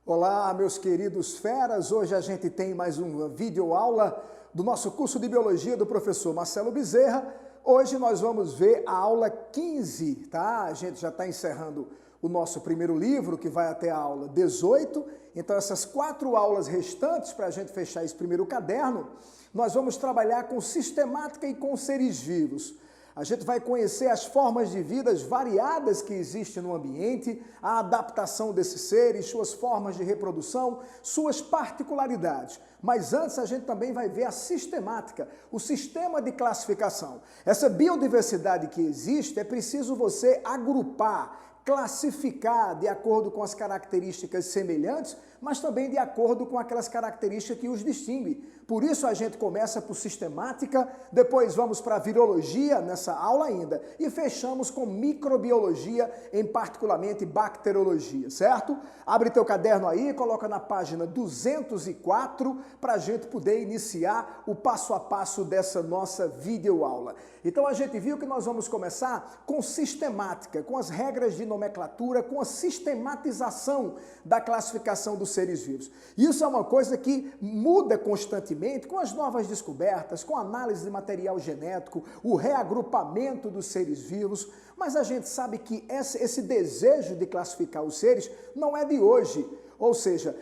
Olá, meus queridos feras! Hoje a gente tem mais uma videoaula do nosso curso de Biologia do professor Marcelo Bezerra. Hoje nós vamos ver a aula 15, tá? A gente já está encerrando o nosso primeiro livro, que vai até a aula 18. Então, essas 4 aulas restantes, para a gente fechar esse primeiro caderno, nós vamos trabalhar com sistemática e com seres vivos. A gente vai conhecer as formas de vida variadas que existem no ambiente, a adaptação desses seres, suas formas de reprodução, suas particularidades. Mas antes a gente também vai ver a sistemática, o sistema de classificação. Essa biodiversidade que existe, é preciso você agrupar, classificar de acordo com as características semelhantes, mas também de acordo com aquelas características que os distinguem. Por isso a gente começa por sistemática, depois vamos para a virologia nessa aula ainda, e fechamos com microbiologia, em particularmente bacteriologia, certo? Abre teu caderno aí, coloca na página 204 para a gente poder iniciar o passo a passo dessa nossa videoaula. Então a gente viu que nós vamos começar com sistemática, com as regras de nomenclatura, com a sistematização da classificação dos seres vivos. Isso é uma coisa que muda constantemente com as novas descobertas, com a análise de material genético, o reagrupamento dos seres vivos, mas a gente sabe que esse desejo de classificar os seres não é de hoje. Ou seja,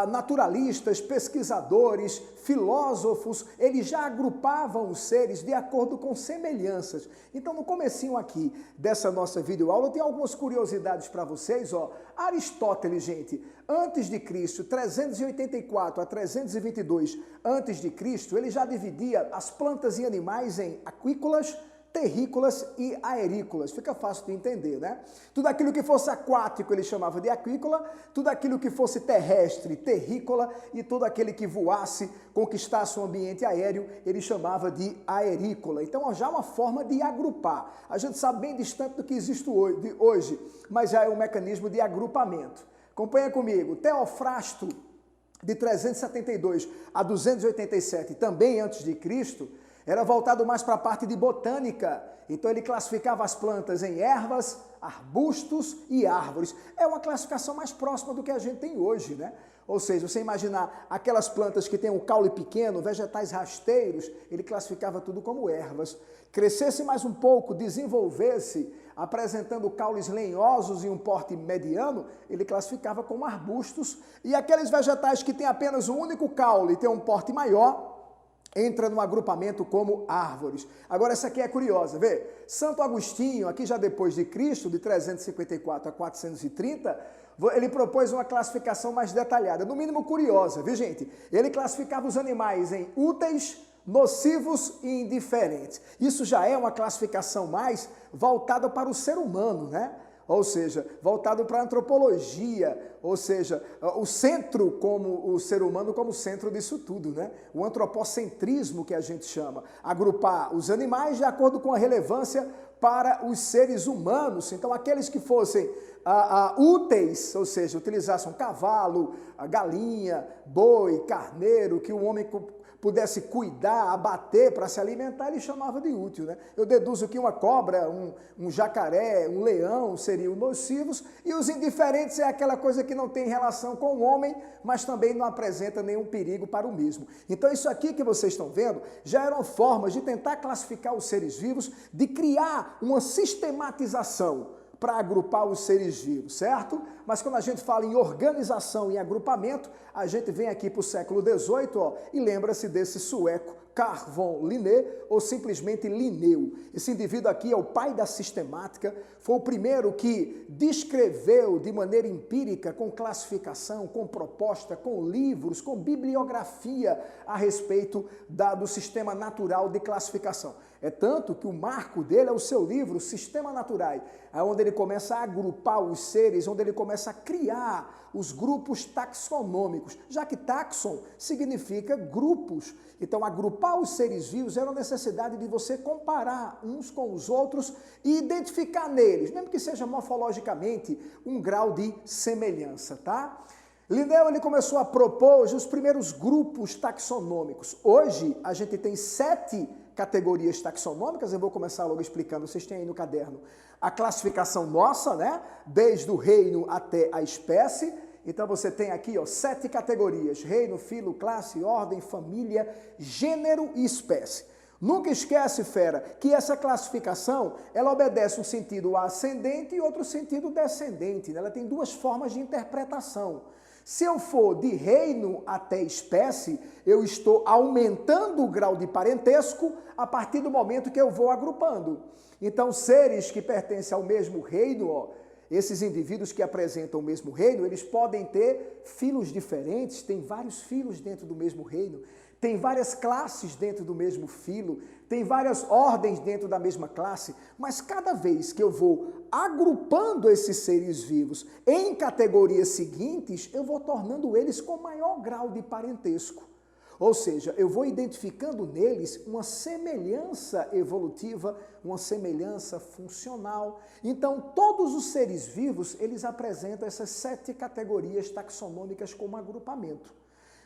naturalistas, pesquisadores, filósofos, eles já agrupavam os seres de acordo com semelhanças. Então, no comecinho aqui dessa nossa videoaula, eu tenho algumas curiosidades para vocês. Aristóteles, gente, antes de Cristo, 384 a 322 antes de Cristo, ele já dividia as plantas e animais em aquícolas, terrícolas e aerícolas. Fica fácil de entender, né? Tudo aquilo que fosse aquático ele chamava de aquícola, tudo aquilo que fosse terrestre, terrícola, e todo aquele que voasse, conquistasse um ambiente aéreo, ele chamava de aerícola. Então, já uma forma de agrupar. A gente sabe bem distante do que existe hoje, mas já é um mecanismo de agrupamento. Acompanha comigo. Teofrasto, de 372 a 287, também antes de Cristo, era voltado mais para a parte de botânica. Então ele classificava as plantas em ervas, arbustos e árvores. É uma classificação mais próxima do que a gente tem hoje, né? Ou seja, você imaginar aquelas plantas que têm um caule pequeno, vegetais rasteiros, ele classificava tudo como ervas. Crescesse mais um pouco, desenvolvesse, apresentando caules lenhosos e um porte mediano, ele classificava como arbustos. E aqueles vegetais que têm apenas um único caule e têm um porte maior, entra no agrupamento como árvores. Agora, essa aqui é curiosa, vê? Santo Agostinho, aqui já depois de Cristo, de 354 a 430, ele propôs uma classificação mais detalhada, no mínimo curiosa, viu, gente? Ele classificava os animais em úteis, nocivos e indiferentes. Isso já é uma classificação mais voltada para o ser humano, né? Ou seja, voltado para a antropologia, ou seja, o centro como o ser humano como centro disso tudo, né? O antropocentrismo que a gente chama, agrupar os animais de acordo com a relevância para os seres humanos. Então, aqueles que fossem úteis, ou seja, utilizassem um cavalo, a galinha, boi, carneiro, que o homem pudesse cuidar, abater para se alimentar, ele chamava de útil, né? Eu deduzo que uma cobra, um jacaré, um leão seriam nocivos, e os indiferentes é aquela coisa que não tem relação com o homem, mas também não apresenta nenhum perigo para o mesmo. Então isso aqui que vocês estão vendo já eram formas de tentar classificar os seres vivos, de criar uma sistematização para agrupar os seres vivos, certo? Mas quando a gente fala em organização e agrupamento, a gente vem aqui para o século XVIII, e lembra-se desse sueco Carl von Linné, ou simplesmente Linneu. Esse indivíduo aqui é o pai da sistemática, foi o primeiro que descreveu de maneira empírica, com classificação, com proposta, com livros, com bibliografia a respeito do sistema natural de classificação. É tanto que o marco dele é o seu livro, Sistema Naturae, onde ele começa a agrupar os seres, onde ele começa a criar os grupos taxonômicos, já que taxon significa grupos. Então, agrupar os seres vivos era a necessidade de você comparar uns com os outros e identificar neles, mesmo que seja morfologicamente, um grau de semelhança, tá? Linneu, ele começou a propor os primeiros grupos taxonômicos. Hoje, a gente tem 7 categorias taxonômicas, eu vou começar logo explicando, vocês têm aí no caderno a classificação nossa, né? Desde o reino até a espécie, Então você tem aqui, ó, 7 categorias: reino, filo, classe, ordem, família, gênero e espécie. Nunca esquece, fera, que essa classificação, ela obedece um sentido ascendente e outro sentido descendente, né? Ela tem 2 formas de interpretação. Se eu for de reino até espécie, eu estou aumentando o grau de parentesco a partir do momento que eu vou agrupando. Então, seres que pertencem ao mesmo reino, ó, esses indivíduos que apresentam o mesmo reino, eles podem ter filhos diferentes, tem vários filhos dentro do mesmo reino, tem várias classes dentro do mesmo filo, tem várias ordens dentro da mesma classe, mas cada vez que eu vou agrupando esses seres vivos em categorias seguintes, eu vou tornando eles com maior grau de parentesco. Ou seja, eu vou identificando neles uma semelhança evolutiva, uma semelhança funcional. Então, todos os seres vivos, eles apresentam essas 7 categorias taxonômicas como agrupamento.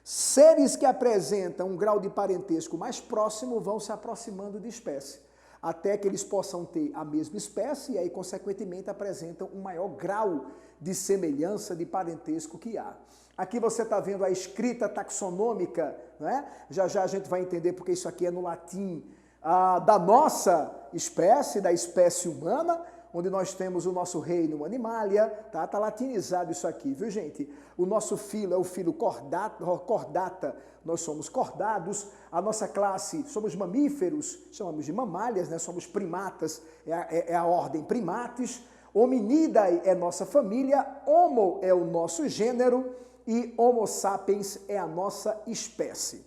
Seres que apresentam um grau de parentesco mais próximo vão se aproximando de espécie, até que eles possam ter a mesma espécie e aí, consequentemente, apresentam um maior grau de semelhança, de parentesco que há. Aqui você está vendo a escrita taxonômica, né? Já já a gente vai entender porque isso aqui é no latim, da nossa espécie, da espécie humana, onde nós temos o nosso reino Animalia, tá? Tá latinizado isso aqui, viu, gente? O nosso filo é o filo cordata, nós somos cordados. A nossa classe, somos mamíferos, chamamos de mamálias, né? Somos primatas, é a ordem primates. Hominidae é nossa família, Homo é o nosso gênero e Homo sapiens é a nossa espécie.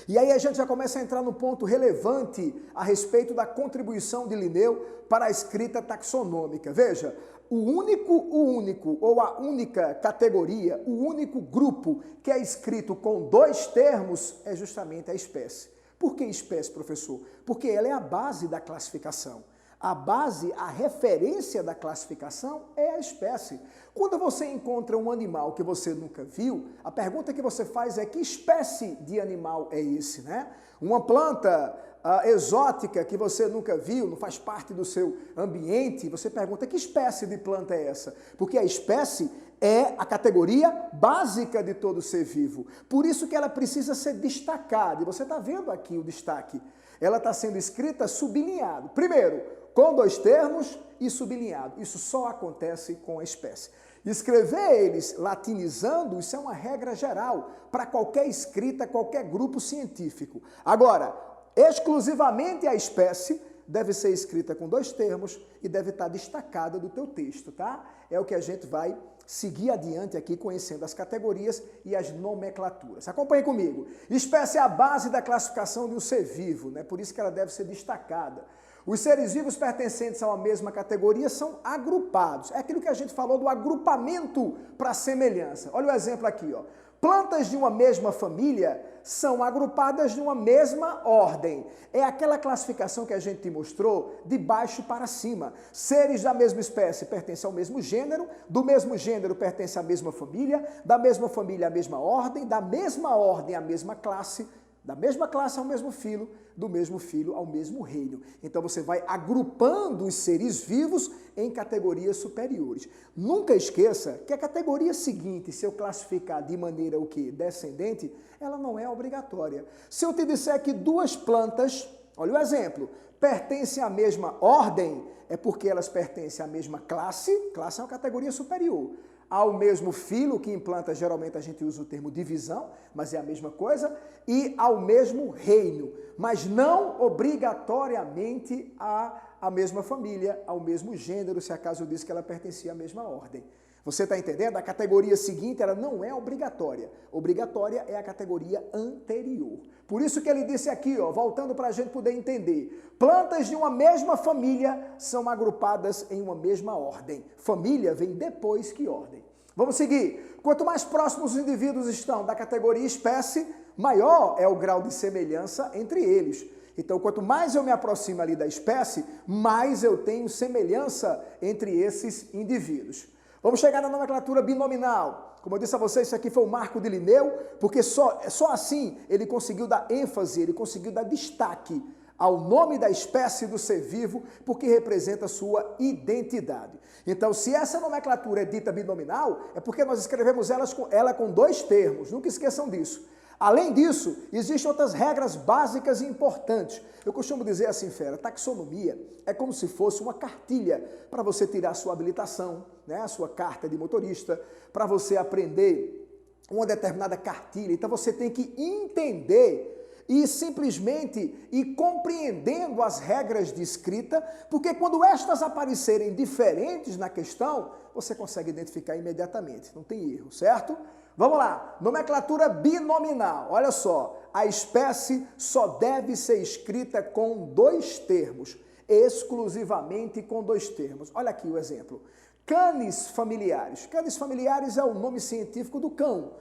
E aí a gente já começa a entrar no ponto relevante a respeito da contribuição de Linneu para a escrita taxonômica. Veja, o único ou a única categoria, o único grupo que é escrito com 2 termos é justamente a espécie. Por que espécie, professor? Porque ela é a base da classificação. A base, a referência da classificação é a espécie. Quando você encontra um animal que você nunca viu, a pergunta que você faz é: que espécie de animal é esse, né? Uma planta exótica que você nunca viu, não faz parte do seu ambiente, você pergunta: que espécie de planta é essa? Porque a espécie é a categoria básica de todo ser vivo. Por isso que ela precisa ser destacada. E você está vendo aqui o destaque. Ela está sendo escrita sublinhado. Primeiro, com 2 termos e sublinhado. Isso só acontece com a espécie. Escrever eles latinizando, isso é uma regra geral para qualquer escrita, qualquer grupo científico. Agora, exclusivamente a espécie deve ser escrita com 2 termos e deve estar destacada do teu texto, tá? É o que a gente vai seguir adiante aqui, conhecendo as categorias e as nomenclaturas. Acompanhe comigo. Espécie é a base da classificação de um ser vivo, né? Por isso que ela deve ser destacada. Os seres vivos pertencentes a uma mesma categoria são agrupados. É aquilo que a gente falou do agrupamento para semelhança. Olha o exemplo aqui, ó. Plantas de uma mesma família são agrupadas de uma mesma ordem. É aquela classificação que a gente te mostrou de baixo para cima. Seres da mesma espécie pertencem ao mesmo gênero, do mesmo gênero pertence à mesma família, da mesma família à mesma ordem, da mesma ordem à mesma classe, da mesma classe ao mesmo filo, do mesmo filo ao mesmo reino. Então você vai agrupando os seres vivos em categorias superiores. Nunca esqueça que a categoria seguinte, se eu classificar de maneira o quê? Descendente, ela não é obrigatória. Se eu te disser que 2 plantas, olha o exemplo, pertencem à mesma ordem, é porque elas pertencem à mesma classe, classe é uma categoria superior. Ao mesmo filo, que em plantas geralmente a gente usa o termo divisão, mas é a mesma coisa, e ao mesmo reino, mas não obrigatoriamente à mesma família, ao mesmo gênero, se acaso eu disse que ela pertencia à mesma ordem. Você está entendendo? A categoria seguinte, ela não é obrigatória. Obrigatória é a categoria anterior. Por isso que ele disse aqui, ó, voltando para a gente poder entender. Plantas de uma mesma família são agrupadas em uma mesma ordem. Família vem depois que ordem. Vamos seguir. Quanto mais próximos os indivíduos estão da categoria espécie, maior é o grau de semelhança entre eles. Então, quanto mais eu me aproximo ali da espécie, mais eu tenho semelhança entre esses indivíduos. Vamos chegar na nomenclatura binominal. Como eu disse a vocês, isso aqui foi o marco de Linneu, porque só assim ele conseguiu dar ênfase, ele conseguiu dar destaque ao nome da espécie do ser vivo, porque representa sua identidade. Então, se essa nomenclatura é dita binominal, é porque nós escrevemos ela com dois termos, nunca esqueçam disso. Além disso, existem outras regras básicas e importantes. Eu costumo dizer assim, fera, taxonomia é como se fosse uma cartilha para você tirar a sua habilitação, né, a sua carta de motorista, para você aprender uma determinada cartilha. Então você tem que entender e simplesmente ir compreendendo as regras de escrita, porque quando estas aparecerem diferentes na questão, você consegue identificar imediatamente, não tem erro, certo? Vamos lá, nomenclatura binominal. Olha só, a espécie só deve ser escrita com dois termos, exclusivamente com dois termos. Olha aqui o exemplo. Canis familiares. Canis familiares é o nome científico do cão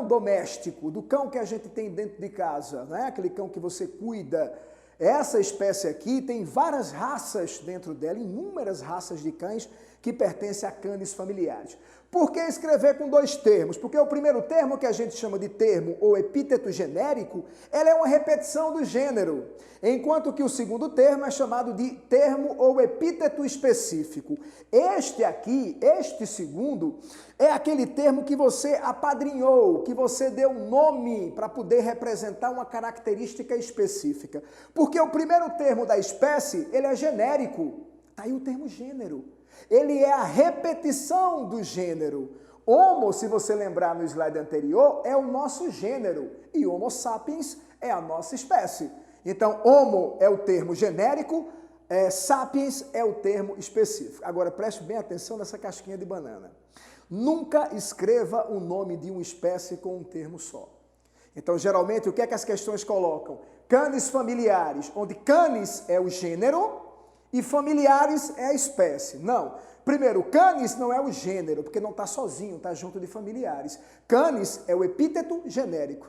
doméstico, do cão que a gente tem dentro de casa, né? Aquele cão que você cuida. Essa espécie aqui tem várias raças dentro dela, inúmeras raças de cães que pertencem a canis familiares. Por que escrever com dois termos? Porque o primeiro termo, que a gente chama de termo ou epíteto genérico, ela é uma repetição do gênero, enquanto que o segundo termo é chamado de termo ou epíteto específico. Este aqui, este segundo, é aquele termo que você apadrinhou, que você deu um nome para poder representar uma característica específica. Porque o primeiro termo da espécie, ele é genérico. Está aí o termo gênero. Ele é a repetição do gênero. Homo, se você lembrar no slide anterior, é o nosso gênero e Homo sapiens é a nossa espécie. Então, Homo é o termo genérico, sapiens é o termo específico. Agora, preste bem atenção nessa casquinha de banana. Nunca escreva o nome de uma espécie com um termo só. Então, geralmente, o que é que as questões colocam? Canis familiares, onde canis é o gênero e familiares é a espécie. Não. Primeiro, canis não é o gênero, porque não está sozinho, está junto de familiares. Canis é o epíteto genérico.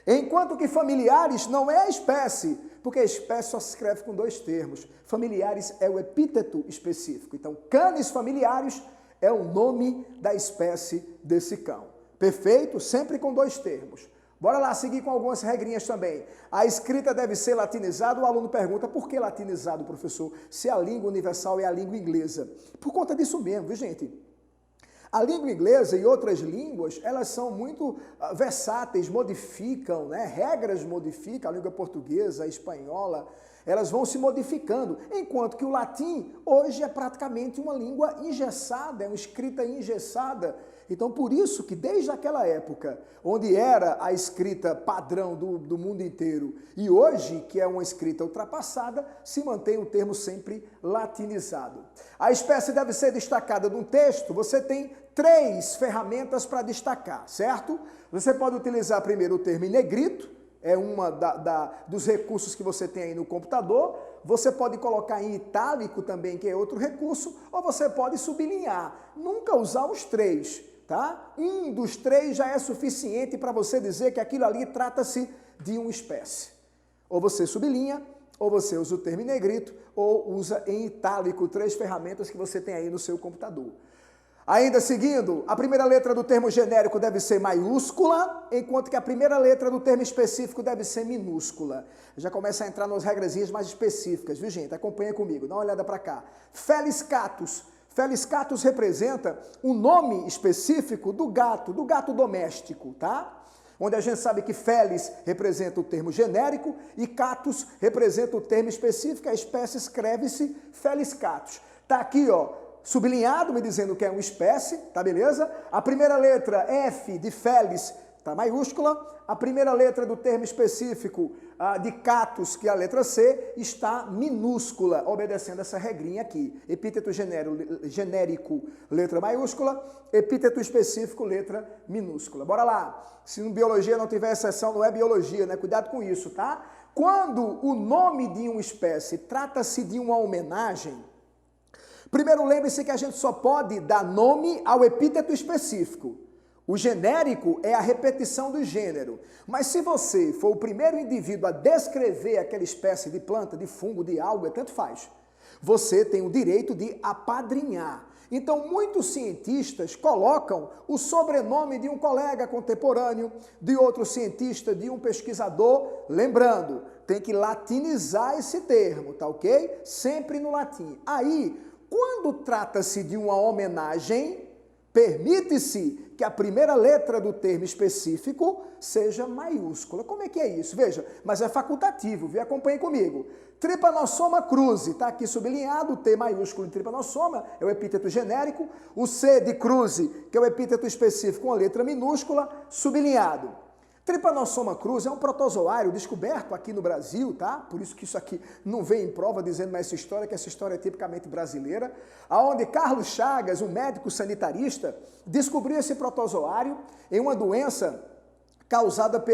Enquanto que familiares não é a espécie, porque a espécie só se escreve com dois termos. Familiares é o epíteto específico. Então, canis familiares é o nome da espécie desse cão. Perfeito? Sempre com dois termos. Bora lá seguir com algumas regrinhas também. A escrita deve ser latinizada. O aluno pergunta, por que latinizado, professor? Se a língua universal é a língua inglesa. Por conta disso mesmo, viu, gente? A língua inglesa e outras línguas, elas são muito versáteis, modificam, né? Regras modificam, a língua portuguesa, a espanhola, elas vão se modificando, enquanto que o latim hoje é praticamente uma língua engessada, é uma escrita engessada. Então, por isso que desde aquela época, onde era a escrita padrão do mundo inteiro, e hoje, que é uma escrita ultrapassada, se mantém o termo sempre latinizado. A espécie deve ser destacada num texto, você tem 3 ferramentas para destacar, certo? Você pode utilizar primeiro o termo em negrito, é uma dos recursos que você tem aí no computador. Você pode colocar em itálico também, que é outro recurso, ou você pode sublinhar. Nunca usar os 3, tá? Um dos 3 já é suficiente para você dizer que aquilo ali trata-se de uma espécie. Ou você sublinha, ou você usa o termo em negrito, ou usa em itálico, 3 ferramentas que você tem aí no seu computador. Ainda seguindo, a primeira letra do termo genérico deve ser maiúscula, enquanto que a primeira letra do termo específico deve ser minúscula. Já começa a entrar nas regrazinhas mais específicas, viu, gente? Acompanha comigo, dá uma olhada para cá. Felis catus. Felis catus representa o nome específico do gato doméstico, tá? Onde a gente sabe que felis representa o termo genérico e catus representa o termo específico, a espécie escreve-se felis catus. Tá aqui, ó, sublinhado, me dizendo que é uma espécie, tá beleza? A primeira letra, F, de felis, tá maiúscula. A primeira letra do termo específico, de catus, que é a letra C, está minúscula, obedecendo essa regrinha aqui. Epíteto genérico, letra maiúscula. Epíteto específico, letra minúscula. Bora lá. Se em biologia não tiver exceção, não é biologia, né? Cuidado com isso, tá? Quando o nome de uma espécie trata-se de uma homenagem, primeiro, lembre-se que a gente só pode dar nome ao epíteto específico. O genérico é a repetição do gênero. Mas se você for o primeiro indivíduo a descrever aquela espécie de planta, de fungo, de alga, tanto faz. Você tem o direito de apadrinhar. Então, muitos cientistas colocam o sobrenome de um colega contemporâneo, de outro cientista, de um pesquisador. Lembrando, tem que latinizar esse termo, tá ok? Sempre no latim. Aí, quando trata-se de uma homenagem, permite-se que a primeira letra do termo específico seja maiúscula. Como é que é isso? Veja, mas é facultativo, viu? Acompanhe comigo. Trypanosoma cruzi, está aqui sublinhado, o T maiúsculo de trypanosoma é o epíteto genérico, o C de cruzi, que é o epíteto específico com a letra minúscula, sublinhado. Trypanosoma cruzi é um protozoário descoberto aqui no Brasil, tá? Por isso que isso aqui não vem em prova dizendo mais essa história, que essa história é tipicamente brasileira, aonde Carlos Chagas, um médico sanitarista, descobriu esse protozoário em uma doença causada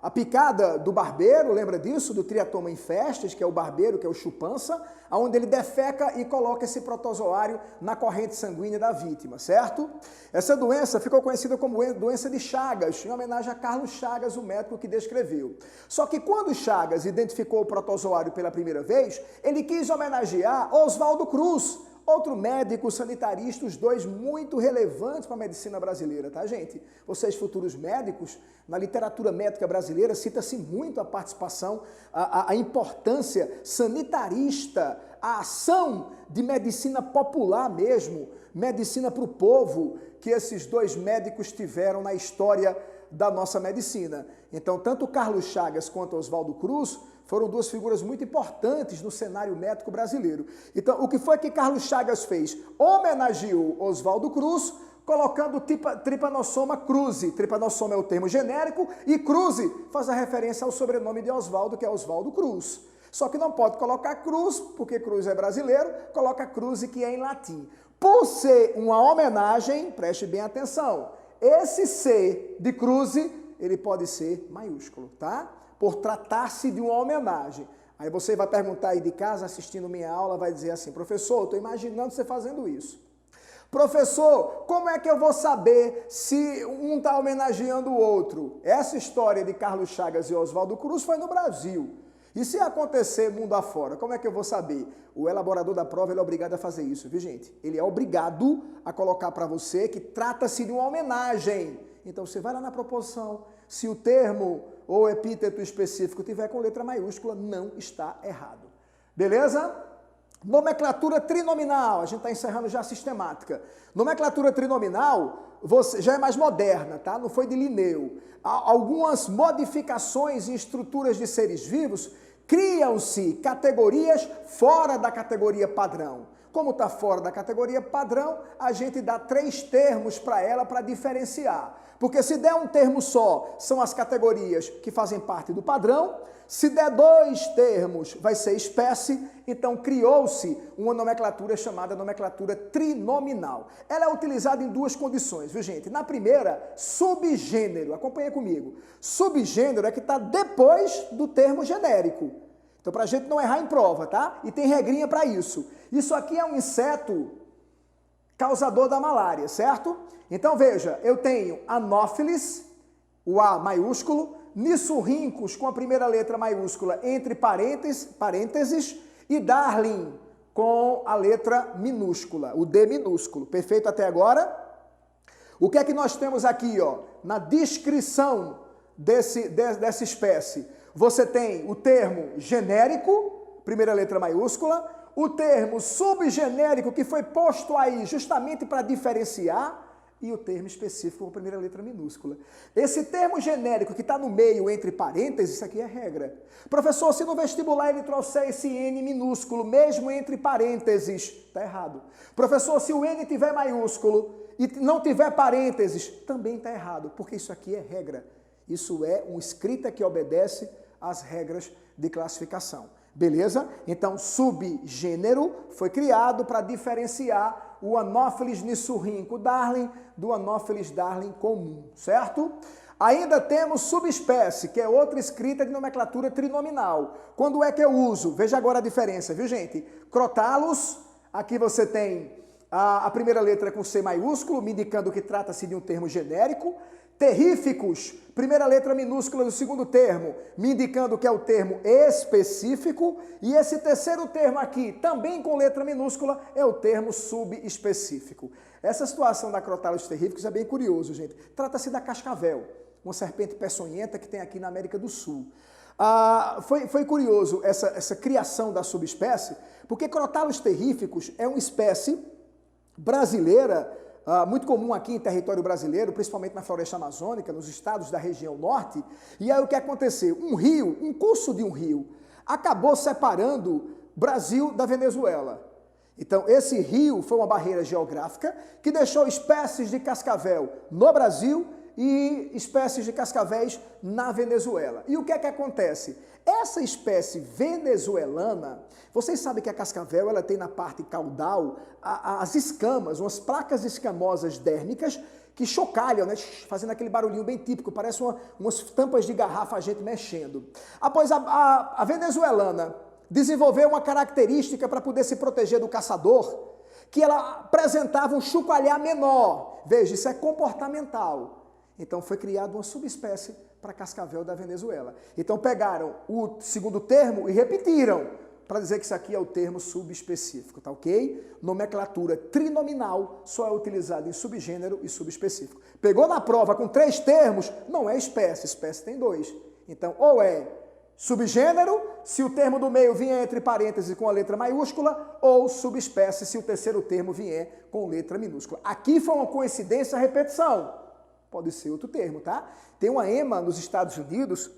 a picada do barbeiro, lembra disso? Do Triatoma infestis, que é o barbeiro, que é o chupança, onde ele defeca e coloca esse protozoário na corrente sanguínea da vítima, certo? Essa doença ficou conhecida como doença de Chagas, em homenagem a Carlos Chagas, o médico que descreveu. Só que quando Chagas identificou o protozoário pela primeira vez, ele quis homenagear Oswaldo Cruz, outro médico sanitarista, os dois muito relevantes para a medicina brasileira, tá, gente? Vocês, futuros médicos, na literatura médica brasileira, cita-se muito a participação, a importância sanitarista, a ação de medicina popular mesmo, medicina para o povo, que esses dois médicos tiveram na história da nossa medicina. Então, tanto Carlos Chagas quanto Oswaldo Cruz foram duas figuras muito importantes no cenário médico brasileiro. Então, o que foi que Carlos Chagas fez? Homenageou Oswaldo Cruz, colocando Trypanosoma cruzi. Trypanosoma é o termo genérico e cruzi faz a referência ao sobrenome de Oswaldo, que é Oswaldo Cruz. Só que não pode colocar cruz, porque cruz é brasileiro, coloca cruzi, que é em latim. Por ser uma homenagem, preste bem atenção, esse C de cruzi, ele pode ser maiúsculo, tá? Por tratar-se de uma homenagem. Aí você vai perguntar aí de casa, assistindo minha aula, vai dizer assim, professor, eu estou imaginando você fazendo isso. Professor, como é que eu vou saber se um está homenageando o outro? Essa história de Carlos Chagas e Oswaldo Cruz foi no Brasil. E se acontecer mundo afora, como é que eu vou saber? O elaborador da prova ele é obrigado a fazer isso, viu, gente? Ele é obrigado a colocar para você que trata-se de uma homenagem. Então você vai lá na proposição, se o termo ou epíteto específico tiver com letra maiúscula, não está errado. Beleza? Nomenclatura trinominal, a gente está encerrando já a sistemática. Nomenclatura trinominal já é mais moderna, tá? Não foi de Linneu. Há algumas modificações em estruturas de seres vivos, criam-se categorias fora da categoria padrão. Como está fora da categoria padrão, a gente dá 3 termos para ela para diferenciar. Porque se der um termo só, são as categorias que fazem parte do padrão. Se der 2 termos, vai ser espécie. Então, criou-se uma nomenclatura chamada nomenclatura trinominal. Ela é utilizada em 2 condições, viu, gente? Na primeira, subgênero. Acompanha comigo. Subgênero é que está depois do termo genérico. Então, para a gente não errar em prova, tá? E tem regrinha para isso. Isso aqui é um inseto causador da malária, certo? Então, veja, eu tenho Anopheles, o A maiúsculo, Nissurhynchus com a primeira letra maiúscula entre parênteses e Darling com a letra minúscula, o D minúsculo. Perfeito até agora? O que é que nós temos aqui, ó, na descrição dessa espécie? Você tem o termo genérico, primeira letra maiúscula, o termo subgenérico, que foi posto aí justamente para diferenciar, e o termo específico com a primeira letra minúscula. Esse termo genérico que está no meio, entre parênteses, isso aqui é regra. Professor, se no vestibular ele trouxer esse N minúsculo, mesmo entre parênteses, está errado. Professor, se o N tiver maiúsculo e não tiver parênteses, também está errado, porque isso aqui é regra. Isso é uma escrita que obedece às regras de classificação. Beleza? Então, subgênero foi criado para diferenciar o Anopheles nissurhyncho darling do Anopheles darling comum, certo? Ainda temos subespécie, que é outra escrita de nomenclatura trinominal. Quando é que eu uso? Veja agora a diferença, viu, gente? Crotalus, aqui você tem a primeira letra com C maiúsculo, me indicando que trata-se de um termo genérico. Terríficos, primeira letra minúscula do segundo termo, me indicando que é o termo específico. E esse terceiro termo aqui, também com letra minúscula, é o termo subespecífico. Essa situação da Crotalus terríficos é bem curioso, gente. Trata-se da cascavel. uma serpente peçonhenta que tem aqui na América do Sul. Foi curioso essa criação da subespécie, porque Crotalus terrificus é uma espécie brasileira, muito comum aqui em território brasileiro, principalmente na floresta amazônica, nos estados da região norte. E aí o que aconteceu? Um curso de um rio, acabou separando Brasil da Venezuela. Então, esse rio foi uma barreira geográfica que deixou espécies de cascavel no Brasil e espécies de cascavéis na Venezuela. E o que é que acontece? Essa espécie venezuelana, vocês sabem que a cascavel ela tem na parte caudal as escamas, umas placas escamosas dérmicas que chocalham, né? Fazendo aquele barulhinho bem típico, parece umas tampas de garrafa a gente mexendo. Após a venezuelana desenvolveu uma característica para poder se proteger do caçador, que ela apresentava um chocalhar menor. Veja, isso é comportamental. Então foi criada uma subespécie para cascavel da Venezuela. Então pegaram o segundo termo e repetiram, para dizer que isso aqui é o termo subespecífico, tá ok? Nomenclatura trinominal só é utilizada em subgênero e subespecífico. Pegou na prova com 3 termos, não é espécie, espécie tem 2. Então ou é subgênero, se o termo do meio vier entre parênteses com a letra maiúscula, ou subespécie, se o terceiro termo vier com letra minúscula. Aqui foi uma coincidência a repetição. Pode ser outro termo, tá? Tem uma EMA nos Estados Unidos,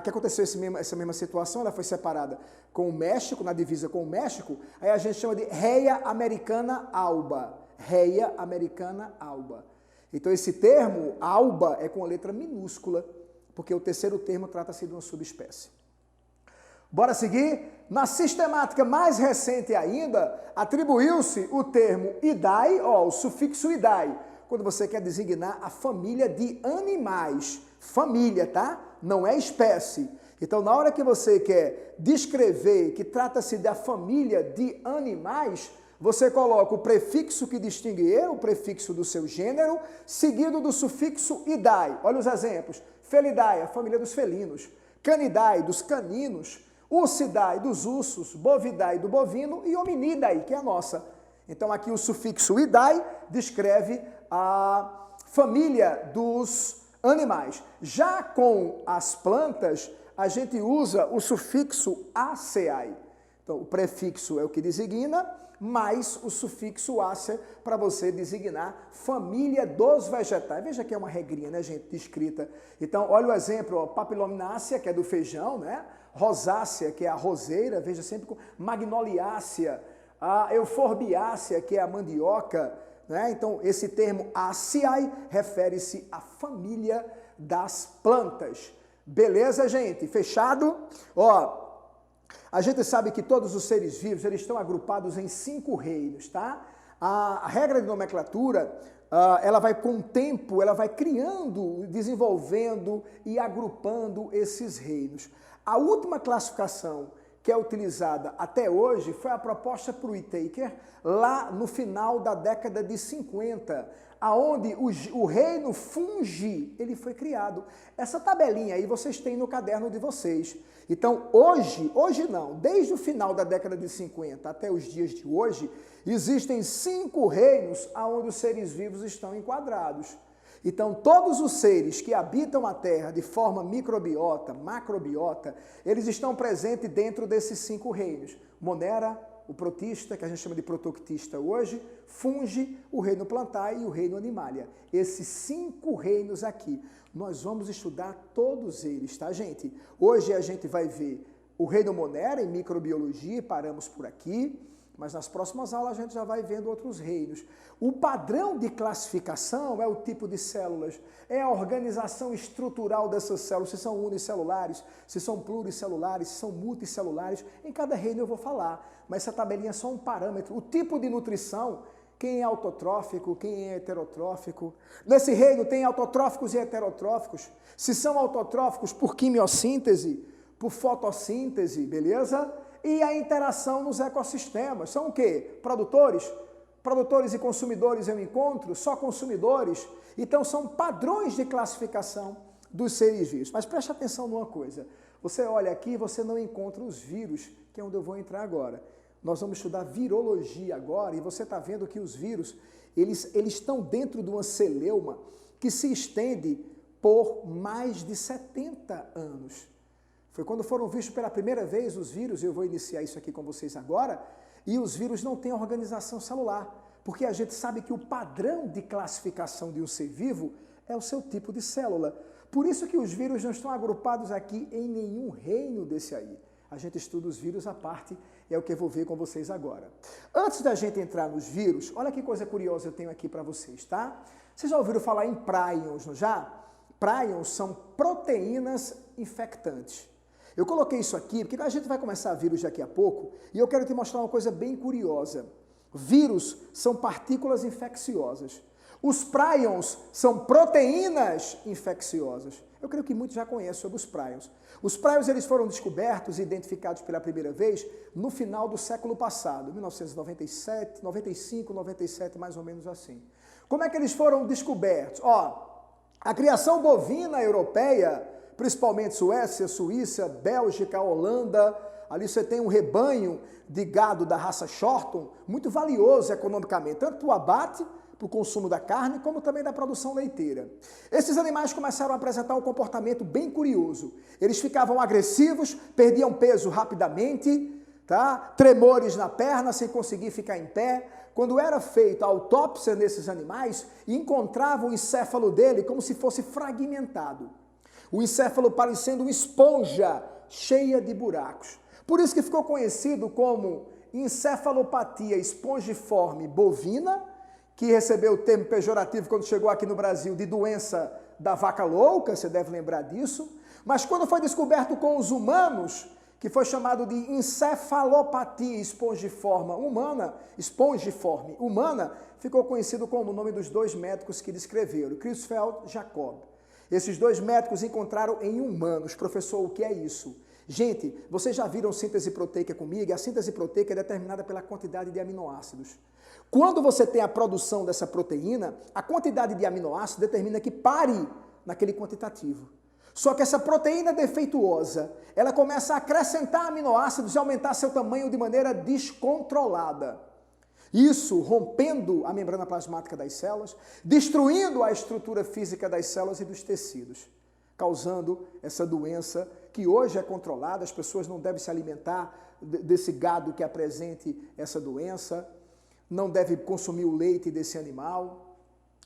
que aconteceu essa mesma situação, ela foi separada com o México, na divisa com o México, aí a gente chama de Rheia americana alba. Rheia americana alba. Então esse termo, alba, é com a letra minúscula, porque o terceiro termo trata-se de uma subespécie. Bora seguir? Na sistemática mais recente ainda, atribuiu-se o termo idai, o sufixo idai, quando você quer designar a família de animais. Família, tá? Não é espécie. Então, na hora que você quer descrever que trata-se da família de animais, você coloca o prefixo que distingue o prefixo do seu gênero, seguido do sufixo idai. Olha os exemplos. Felidae, a família dos felinos. Canidae, dos caninos. Ursidae, dos ursos. Bovidae, do bovino. E Hominidae, que é a nossa. Então, aqui o sufixo idai descreve a família dos animais. Já com as plantas, a gente usa o sufixo aceae. Então, o prefixo é o que designa, mais o sufixo ace para você designar família dos vegetais. Veja que é uma regrinha, né, gente, descrita. Então, olha o exemplo, Papilominácea, que é do feijão, né? Rosácea, que é a roseira, veja sempre com Magnoliácea, a Euforbiácea, que é a mandioca, né? Então, esse termo Aceae refere-se à família das plantas. Beleza, gente? Fechado? A gente sabe que todos os seres vivos eles estão agrupados em 5 reinos, tá? A regra de nomenclatura, ela vai com o tempo, ela vai criando, desenvolvendo e agrupando esses reinos. A última classificação que é utilizada até hoje foi a proposta por Whittaker lá no final da década de 50, aonde o reino Fungi, ele foi criado. Essa tabelinha aí vocês têm no caderno de vocês. Então, hoje não, desde o final da década de 50 até os dias de hoje, existem 5 reinos aonde os seres vivos estão enquadrados. Então, todos os seres que habitam a Terra de forma microbiota, macrobiota, eles estão presentes dentro desses 5 reinos. Monera, o protista, que a gente chama de protoctista hoje, Fungi, o reino Plantae e o reino Animalia. Esses 5 reinos aqui, nós vamos estudar todos eles, tá, gente? Hoje a gente vai ver o reino Monera em microbiologia, paramos por aqui, mas nas próximas aulas a gente já vai vendo outros reinos. O padrão de classificação é o tipo de células, é a organização estrutural dessas células, se são unicelulares, se são pluricelulares, se são multicelulares. Em cada reino eu vou falar, mas essa tabelinha é só um parâmetro. O tipo de nutrição, quem é autotrófico, quem é heterotrófico. Nesse reino tem autotróficos e heterotróficos. Se são autotróficos por quimiossíntese, por fotossíntese, beleza? E a interação nos ecossistemas. São o quê? Produtores? Produtores e consumidores eu encontro? Só consumidores? Então são padrões de classificação dos seres vivos. Mas preste atenção numa coisa. Você olha aqui e você não encontra os vírus, que é onde eu vou entrar agora. Nós vamos estudar virologia agora e você está vendo que os vírus, eles estão dentro de uma celeuma que se estende por mais de 70 anos. Foi quando foram vistos pela primeira vez os vírus, e eu vou iniciar isso aqui com vocês agora, e os vírus não têm organização celular, porque a gente sabe que o padrão de classificação de um ser vivo é o seu tipo de célula. Por isso que os vírus não estão agrupados aqui em nenhum reino desse aí. A gente estuda os vírus à parte, é o que eu vou ver com vocês agora. Antes da gente entrar nos vírus, olha que coisa curiosa eu tenho aqui para vocês, tá? Vocês já ouviram falar em prions, não já? Prions são proteínas infectantes. Eu coloquei isso aqui porque a gente vai começar a vírus daqui a pouco e eu quero te mostrar uma coisa bem curiosa. Vírus são partículas infecciosas. Os prions são proteínas infecciosas. Eu creio que muitos já conhecem sobre os prions. Os prions eles foram descobertos e identificados pela primeira vez no final do século passado, 1997, 95, 97, mais ou menos assim. Como é que eles foram descobertos? A criação bovina europeia, principalmente Suécia, Suíça, Bélgica, Holanda, ali você tem um rebanho de gado da raça Shorton, muito valioso economicamente, tanto para o abate, para o consumo da carne, como também da produção leiteira. Esses animais começaram a apresentar um comportamento bem curioso. Eles ficavam agressivos, perdiam peso rapidamente, tá? Tremores na perna, sem conseguir ficar em pé. Quando era feita a autópsia nesses animais, encontrava o encéfalo dele como se fosse fragmentado. O encéfalo parecendo uma esponja cheia de buracos. Por isso que ficou conhecido como encefalopatia espongiforme bovina, que recebeu o termo pejorativo quando chegou aqui no Brasil de doença da vaca louca, você deve lembrar disso. Mas quando foi descoberto com os humanos, que foi chamado de encefalopatia espongiforme humana, ficou conhecido como o nome dos dois médicos que descreveram, Creutzfeldt e Jacob. Esses dois médicos encontraram em humanos. Professor, o que é isso? Gente, vocês já viram síntese proteica comigo? A síntese proteica é determinada pela quantidade de aminoácidos. Quando você tem a produção dessa proteína, a quantidade de aminoácidos determina que pare naquele quantitativo. Só que essa proteína defeituosa, ela começa a acrescentar aminoácidos e aumentar seu tamanho de maneira descontrolada. Isso rompendo a membrana plasmática das células, destruindo a estrutura física das células e dos tecidos, causando essa doença que hoje é controlada. As pessoas não devem se alimentar desse gado que apresente essa doença, não devem consumir o leite desse animal.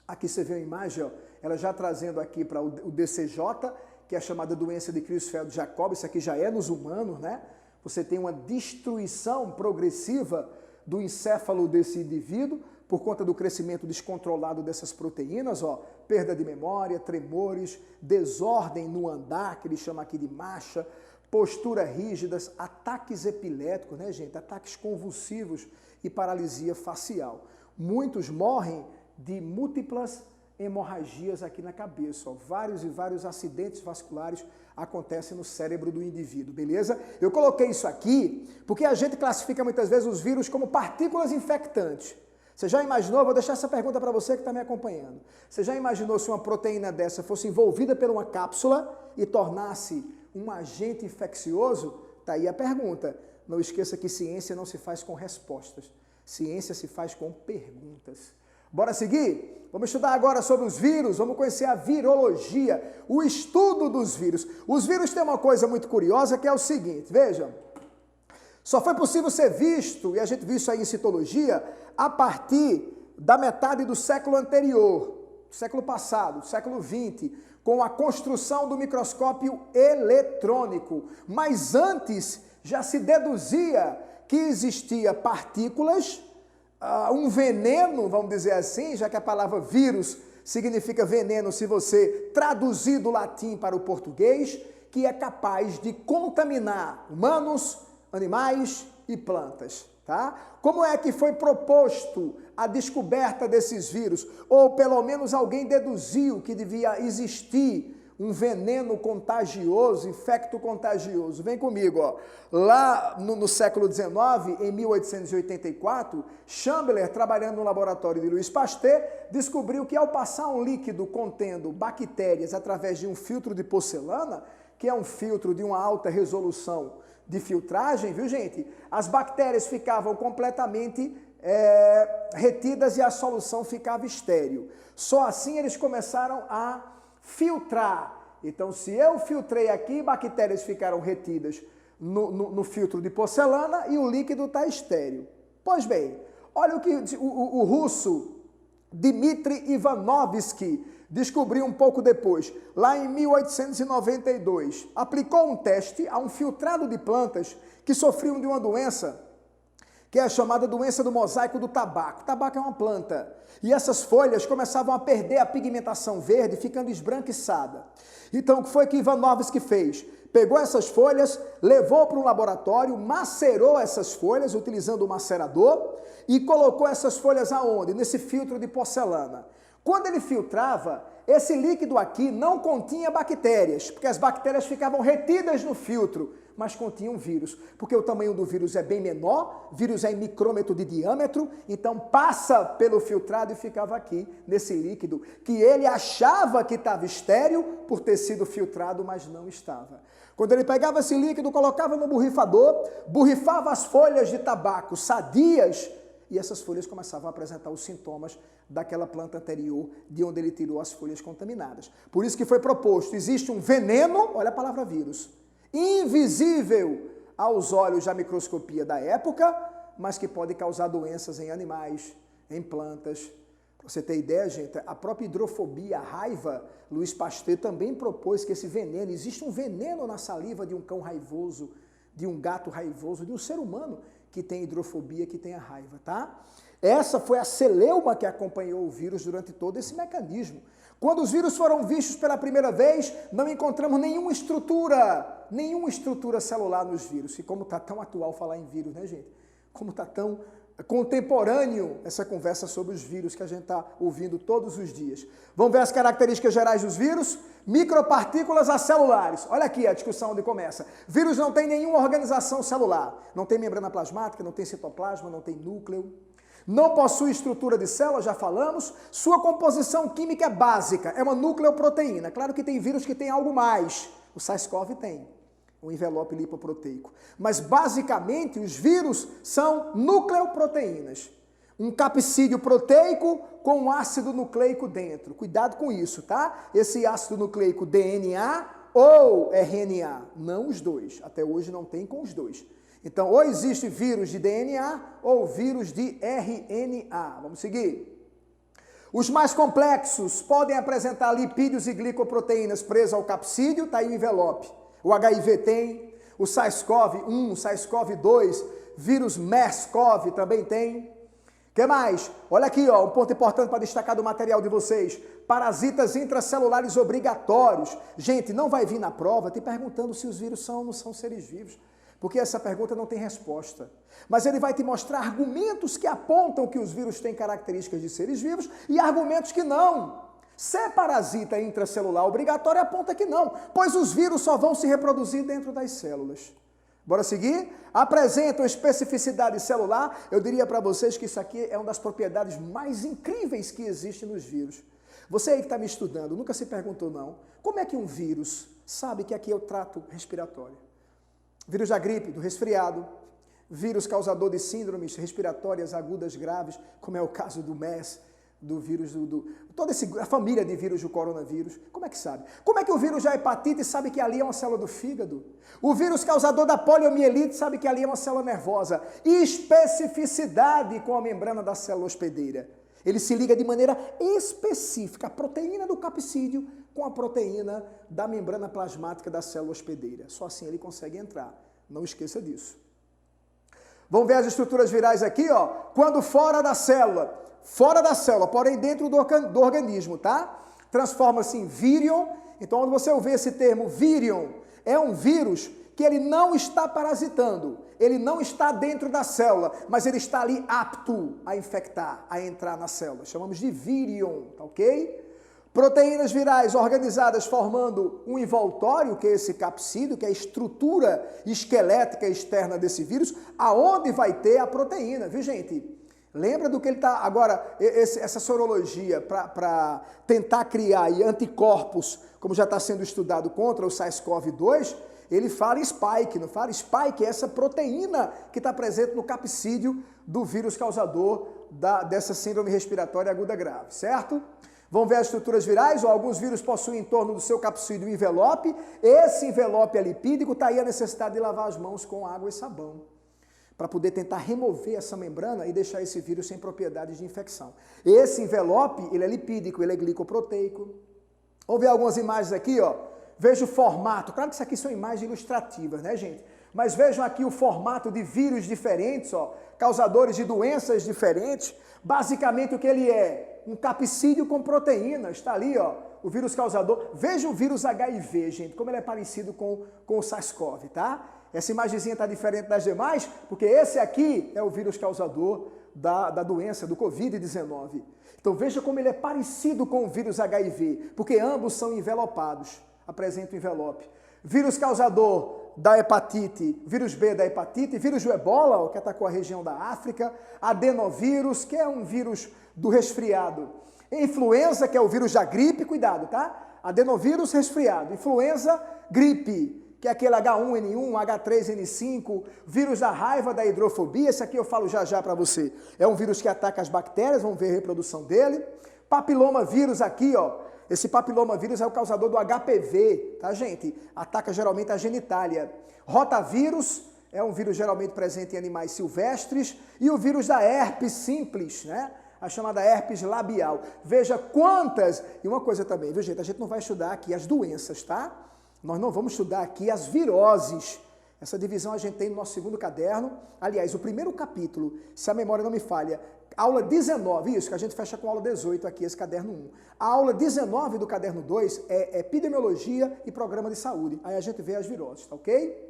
Aqui você vê a imagem, ó, ela já trazendo aqui para o DCJ, que é a chamada doença de Creutzfeldt-Jacob. Isso aqui já é nos humanos, né? Você tem uma destruição progressiva do encéfalo desse indivíduo por conta do crescimento descontrolado dessas proteínas, ó, perda de memória, tremores, desordem no andar, que eles chamam aqui de marcha, postura rígidas, ataques epiléticos, né, gente? Ataques convulsivos e paralisia facial. Muitos morrem de múltiplas hemorragias aqui na cabeça, ó. Vários e vários acidentes vasculares acontecem no cérebro do indivíduo, beleza? Eu coloquei isso aqui porque a gente classifica muitas vezes os vírus como partículas infectantes. Você já imaginou? Vou deixar essa pergunta para você que está me acompanhando. Você já imaginou se uma proteína dessa fosse envolvida por uma cápsula e tornasse um agente infeccioso? Está aí a pergunta. Não esqueça que ciência não se faz com respostas. Ciência se faz com perguntas. Bora seguir? Vamos estudar agora sobre os vírus, vamos conhecer a virologia, o estudo dos vírus. Os vírus têm uma coisa muito curiosa que é o seguinte, vejam, só foi possível ser visto, e a gente viu isso aí em citologia, a partir da metade do século anterior, século passado, século XX, com a construção do microscópio eletrônico. Mas antes já se deduzia que existia partículas, um veneno, vamos dizer assim, já que a palavra vírus significa veneno se você traduzir do latim para o português, que é capaz de contaminar humanos, animais e plantas, tá? Como é que foi proposto a descoberta desses vírus? Ou pelo menos alguém deduziu que devia existir um veneno contagioso, infecto contagioso. Vem comigo, ó. Lá no século XIX, em 1884, Chandler, trabalhando no laboratório de Louis Pasteur, descobriu que ao passar um líquido contendo bactérias através de um filtro de porcelana, que é um filtro de uma alta resolução de filtragem, viu, gente? As bactérias ficavam completamente retidas e a solução ficava estéril. Só assim eles começaram a filtrar. Então, se eu filtrei aqui, bactérias ficaram retidas no filtro de porcelana e o líquido está estéril. Pois bem, olha o que o russo Dmitry Ivanovsky descobriu um pouco depois, lá em 1892. Aplicou um teste a um filtrado de plantas que sofriam de uma doença que é a chamada doença do mosaico do tabaco. O tabaco é uma planta. E essas folhas começavam a perder a pigmentação verde, ficando esbranquiçada. Então, o que foi que Ivanovsky fez? Pegou essas folhas, levou para um laboratório, macerou essas folhas, utilizando o macerador, e colocou essas folhas aonde? Nesse filtro de porcelana. Quando ele filtrava, esse líquido aqui não continha bactérias, porque as bactérias ficavam retidas no filtro, mas continham vírus, porque o tamanho do vírus é bem menor, vírus é em micrômetro de diâmetro, então passa pelo filtrado e ficava aqui, nesse líquido, que ele achava que estava estéril por ter sido filtrado, mas não estava. Quando ele pegava esse líquido, colocava no borrifador, borrifava as folhas de tabaco sadias, e essas folhas começavam a apresentar os sintomas daquela planta anterior, de onde ele tirou as folhas contaminadas. Por isso que foi proposto, existe um veneno, olha a palavra vírus, invisível aos olhos da microscopia da época, mas que pode causar doenças em animais, em plantas. Para você ter ideia, gente, a própria hidrofobia, a raiva, Louis Pasteur também propôs que esse veneno, existe um veneno na saliva de um cão raivoso, de um gato raivoso, de um ser humano que tem hidrofobia, que tem a raiva, tá? Essa foi a celeuma que acompanhou o vírus durante todo esse mecanismo. Quando os vírus foram vistos pela primeira vez, não encontramos nenhuma estrutura celular nos vírus. E como está tão atual falar em vírus, né, gente? Como está tão contemporâneo essa conversa sobre os vírus que a gente está ouvindo todos os dias. Vamos ver as características gerais dos vírus? Micropartículas acelulares. Olha aqui a discussão onde começa. Vírus não tem nenhuma organização celular. Não tem membrana plasmática, não tem citoplasma, não tem núcleo. Não possui estrutura de célula, já falamos. Sua composição química é básica, é uma nucleoproteína. Claro que tem vírus que tem algo mais. O SARS-CoV tem um envelope lipoproteico. Mas, basicamente, os vírus são nucleoproteínas. Um capsídeo proteico com um ácido nucleico dentro. Cuidado com isso, tá? Esse ácido nucleico DNA ou RNA. Não os dois. Até hoje não tem com os dois. Então, ou existe vírus de DNA ou vírus de RNA. Vamos seguir. Os mais complexos podem apresentar lipídios e glicoproteínas presas ao capsídeo, está aí o envelope. O HIV tem, o SARS-CoV-1, SARS-CoV-2, vírus MERS-CoV também tem. O que mais? Olha aqui, ó, um ponto importante para destacar do material de vocês. Parasitas intracelulares obrigatórios. Gente, não vai vir na prova te perguntando se os vírus são ou não são seres vivos. Porque essa pergunta não tem resposta. Mas ele vai te mostrar argumentos que apontam que os vírus têm características de seres vivos e argumentos que não. Ser parasita intracelular obrigatório aponta que não, pois os vírus só vão se reproduzir dentro das células. Bora seguir? Apresentam especificidade celular. Eu diria para vocês que isso aqui é uma das propriedades mais incríveis que existe nos vírus. Você aí que está me estudando, nunca se perguntou não, como é que um vírus sabe que aqui é o trato respiratório? Vírus da gripe, do resfriado, vírus causador de síndromes respiratórias agudas graves, como é o caso do MERS, do vírus, toda a família de vírus do coronavírus. Como é que sabe? Como é que o vírus da hepatite sabe que ali é uma célula do fígado? O vírus causador da poliomielite sabe que ali é uma célula nervosa. Especificidade com a membrana da célula hospedeira. Ele se liga de maneira específica, a proteína do capsídeo com a proteína da membrana plasmática da célula hospedeira. Só assim ele consegue entrar. Não esqueça disso. Vamos ver as estruturas virais aqui, ó. Quando fora da célula, porém dentro do organismo, tá? Transforma-se em vírion. Então, quando você ouvir esse termo vírion, é um vírus que ele não está parasitando, ele não está dentro da célula, mas ele está ali apto a infectar, a entrar na célula. Chamamos de vírion, tá ok? Proteínas virais organizadas formando um envoltório, que é esse capsídeo, que é a estrutura esquelética externa desse vírus, aonde vai ter a proteína, viu, gente? Lembra do que ele está... Agora, essa sorologia para tentar criar aí anticorpos, como já está sendo estudado contra o SARS-CoV-2, ele fala spike, não fala? Spike é essa proteína que está presente no capsídeo do vírus causador dessa síndrome respiratória aguda grave, certo? Vão ver as estruturas virais, ou alguns vírus possuem em torno do seu capsídeo um envelope. Esse envelope é lipídico, está aí a necessidade de lavar as mãos com água e sabão, para poder tentar remover essa membrana e deixar esse vírus sem propriedades de infecção. Esse envelope, ele é lipídico, ele é glicoproteico. Vamos ver algumas imagens aqui, ó. Veja o formato. Claro que isso aqui são imagens ilustrativas, né, gente? Mas vejam aqui o formato de vírus diferentes, ó, causadores de doenças diferentes. Basicamente o que ele é? Um capsídeo com proteína. Está ali, ó, o vírus causador. Veja o vírus HIV, gente, como ele é parecido com o SARS-CoV, tá? Essa imagenzinha está diferente das demais, porque esse aqui é o vírus causador da doença, do Covid-19. Então veja como ele é parecido com o vírus HIV, porque ambos são envelopados, apresentam envelope. Vírus causador da hepatite, vírus B da hepatite, vírus do ebola, que atacou a região da África, adenovírus, que é um vírus do resfriado, influenza, que é o vírus da gripe, cuidado, tá? Adenovírus, resfriado, influenza, gripe, que é aquele H1N1, H3N5, vírus da raiva, da hidrofobia, esse aqui eu falo já já para você. É um vírus que ataca as bactérias, vamos ver a reprodução dele. Papiloma vírus aqui, ó. Esse papiloma vírus é o causador do HPV, tá, gente? Ataca geralmente a genitália. Rotavírus é um vírus geralmente presente em animais silvestres. E o vírus da herpes simples, né? A chamada herpes labial. Veja quantas... E uma coisa também, viu, gente? A gente não vai estudar aqui as doenças, tá? Nós não vamos estudar aqui as viroses. Essa divisão a gente tem no nosso segundo caderno. Aliás, o primeiro capítulo, se a memória não me falha, aula 19, isso, que a gente fecha com a aula 18 aqui, esse caderno 1. A aula 19 do caderno 2 é epidemiologia e programa de saúde. Aí a gente vê as viroses, tá ok?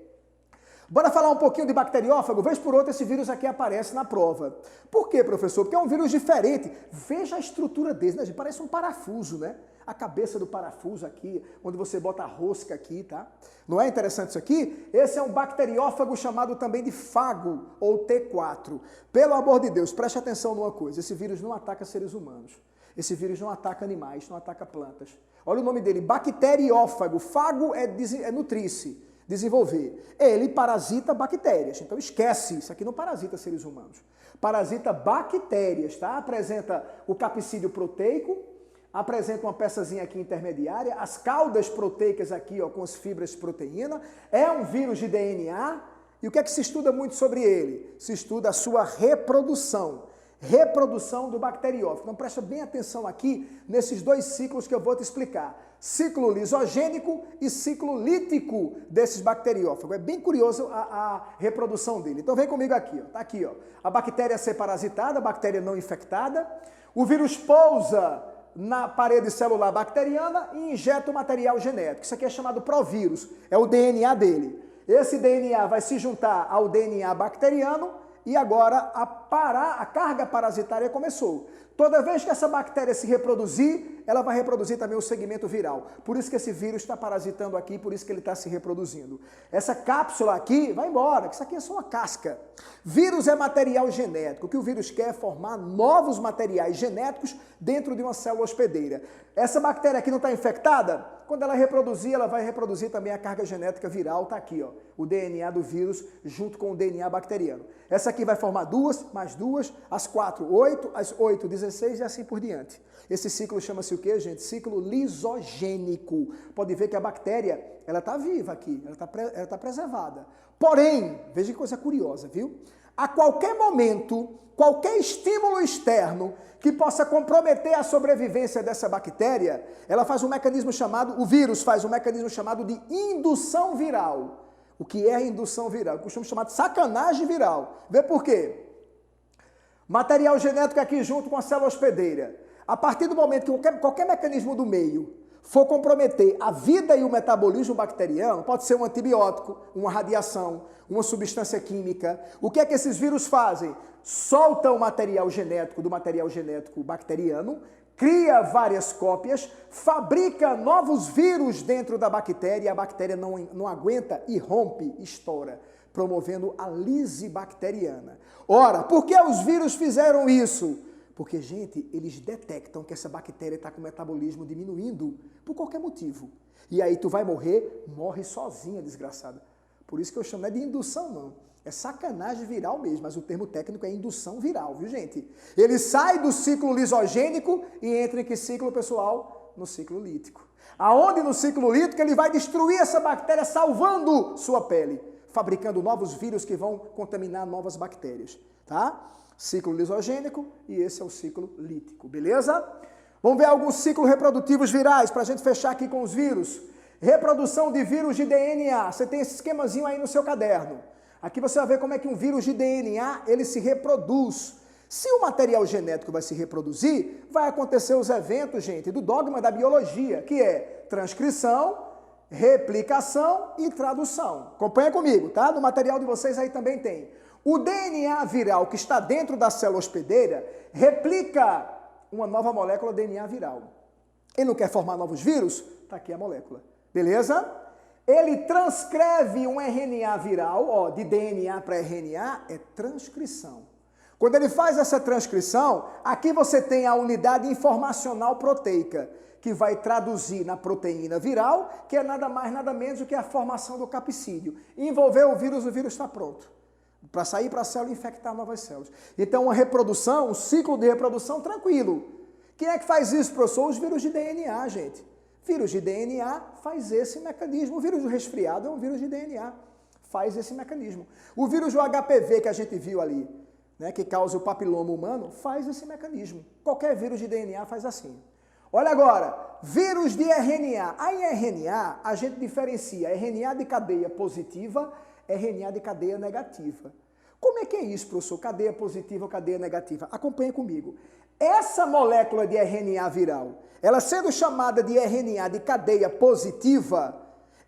Bora falar um pouquinho de bacteriófago? Vez por outra esse vírus aqui aparece na prova. Por quê, professor? Porque é um vírus diferente. Veja a estrutura dele, né? Parece um parafuso, né? A cabeça do parafuso aqui, onde você bota a rosca aqui, tá? Não é interessante isso aqui? Esse é um bacteriófago chamado também de fago, ou T4. Pelo amor de Deus, preste atenção numa coisa. Esse vírus não ataca seres humanos. Esse vírus não ataca animais, não ataca plantas. Olha o nome dele, bacteriófago. Fago é nutrir-se, desenvolver. Ele parasita bactérias. Então esquece, isso aqui não parasita seres humanos. Parasita bactérias, tá? Apresenta o capsídeo proteico, apresenta uma peçazinha aqui intermediária, as caudas proteicas aqui, ó, com as fibras de proteína. É um vírus de DNA. E o que é que se estuda muito sobre ele? Se estuda a sua reprodução. Reprodução do bacteriófago. Então presta bem atenção aqui nesses dois ciclos que eu vou te explicar. Ciclo lisogênico e ciclo lítico desses bacteriófagos. É bem curioso a reprodução dele. Então vem comigo aqui, ó. Tá aqui, ó. A bactéria a ser parasitada, a bactéria não infectada. O vírus pousa na parede celular bacteriana e injeta o material genético. Isso aqui é chamado provírus, é o DNA dele. Esse DNA vai se juntar ao DNA bacteriano e agora a carga parasitária começou. Toda vez que essa bactéria se reproduzir, ela vai reproduzir também o segmento viral. Por isso que esse vírus está parasitando aqui, por isso que ele está se reproduzindo. Essa cápsula aqui vai embora, que isso aqui é só uma casca. Vírus é material genético. O que o vírus quer é formar novos materiais genéticos dentro de uma célula hospedeira. Essa bactéria aqui não está infectada? Quando ela reproduzir, ela vai reproduzir também a carga genética viral, está aqui, ó, o DNA do vírus junto com o DNA bacteriano. Essa aqui vai formar 2, mais 2, as 4, 8, as 8, 16 e assim por diante. Esse ciclo chama-se o quê, gente? Ciclo lisogênico. Pode ver que a bactéria, ela está viva aqui, ela tá preservada. Porém, veja que coisa curiosa, viu? A qualquer momento, qualquer estímulo externo que possa comprometer a sobrevivência dessa bactéria, ela faz um mecanismo chamado, o vírus faz um mecanismo chamado de indução viral. O que é indução viral? Eu costumo chamar de sacanagem viral. Vê por quê? Material genético aqui junto com a célula hospedeira. A partir do momento que qualquer mecanismo do meio for comprometer a vida e o metabolismo bacteriano, pode ser um antibiótico, uma radiação, uma substância química. O que é que esses vírus fazem? Soltam o material genético do material genético bacteriano, cria várias cópias, fabrica novos vírus dentro da bactéria e a bactéria não aguenta e rompe, estoura, promovendo a lise bacteriana. Ora, por que os vírus fizeram isso? Porque, gente, eles detectam que essa bactéria está com o metabolismo diminuindo por qualquer motivo. E aí tu vai morrer, morre sozinha, desgraçada. Por isso que eu chamo, não é de indução, não. É sacanagem viral mesmo, mas o termo técnico é indução viral, viu, gente? Ele sai do ciclo lisogênico e entra em que ciclo, pessoal? No ciclo lítico. Aonde no ciclo lítico ele vai destruir essa bactéria, salvando sua pele, fabricando novos vírus que vão contaminar novas bactérias, tá? Ciclo lisogênico e esse é o ciclo lítico, beleza? Vamos ver alguns ciclos reprodutivos virais para a gente fechar aqui com os vírus. Reprodução de vírus de DNA. Você tem esse esquemazinho aí no seu caderno. Aqui você vai ver como é que um vírus de DNA ele se reproduz. Se o material genético vai se reproduzir, vai acontecer os eventos, gente, do dogma da biologia, que é transcrição, replicação e tradução. Acompanha comigo, tá? No material de vocês aí também tem. O DNA viral que está dentro da célula hospedeira replica uma nova molécula DNA viral. Ele não quer formar novos vírus? Está aqui a molécula. Beleza? Ele transcreve um RNA viral, ó, de DNA para RNA, é transcrição. Quando ele faz essa transcrição, aqui você tem a unidade informacional proteica, que vai traduzir na proteína viral, que é nada mais, nada menos do que a formação do capsídeo. Envolveu o vírus está pronto. Para sair para a célula e infectar novas células. Então, uma reprodução, um ciclo de reprodução tranquilo. Quem é que faz isso, professor? Os vírus de DNA, gente. Vírus de DNA faz esse mecanismo. O vírus do resfriado é um vírus de DNA. Faz esse mecanismo. O vírus do HPV que a gente viu ali, né, que causa o papiloma humano, faz esse mecanismo. Qualquer vírus de DNA faz assim. Olha agora, vírus de RNA. Aí em RNA, a gente diferencia RNA de cadeia positiva, RNA de cadeia negativa. Como é que é isso, professor? Cadeia positiva ou cadeia negativa? Acompanha comigo. Essa molécula de RNA viral, ela sendo chamada de RNA de cadeia positiva,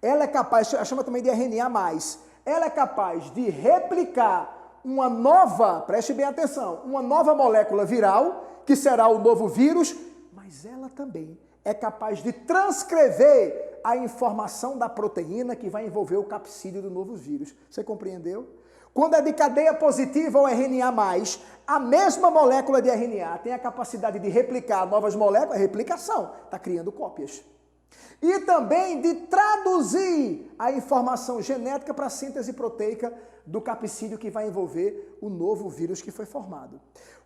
ela é capaz, chama também de RNA+, ela é capaz de replicar uma nova, preste bem atenção, uma nova molécula viral, que será o novo vírus, mas ela também é capaz de transcrever a informação da proteína que vai envolver o capsídeo do novo vírus. Você compreendeu? Quando é de cadeia positiva ou RNA+, a mesma molécula de RNA tem a capacidade de replicar novas moléculas, replicação, está criando cópias. E também de traduzir a informação genética para a síntese proteica do capsídeo que vai envolver o novo vírus que foi formado.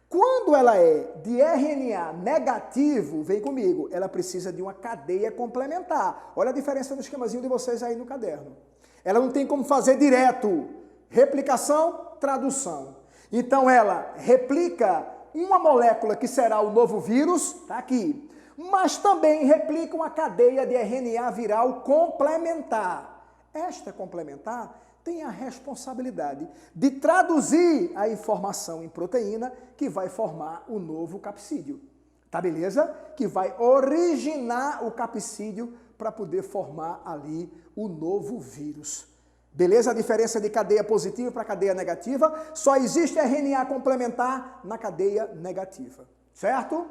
Quando ela é de RNA negativo, vem comigo, ela precisa de uma cadeia complementar. Olha a diferença no esquemazinho de vocês aí no caderno. Ela não tem como fazer direto. Replicação, tradução. Então ela replica uma molécula que será o novo vírus, está aqui, mas também replica uma cadeia de RNA viral complementar. Esta complementar tem a responsabilidade de traduzir a informação em proteína que vai formar o novo capsídeo. Tá beleza? Que vai originar o capsídeo para poder formar ali o novo vírus. Beleza? A diferença de cadeia positiva para cadeia negativa, só existe RNA complementar na cadeia negativa. Certo?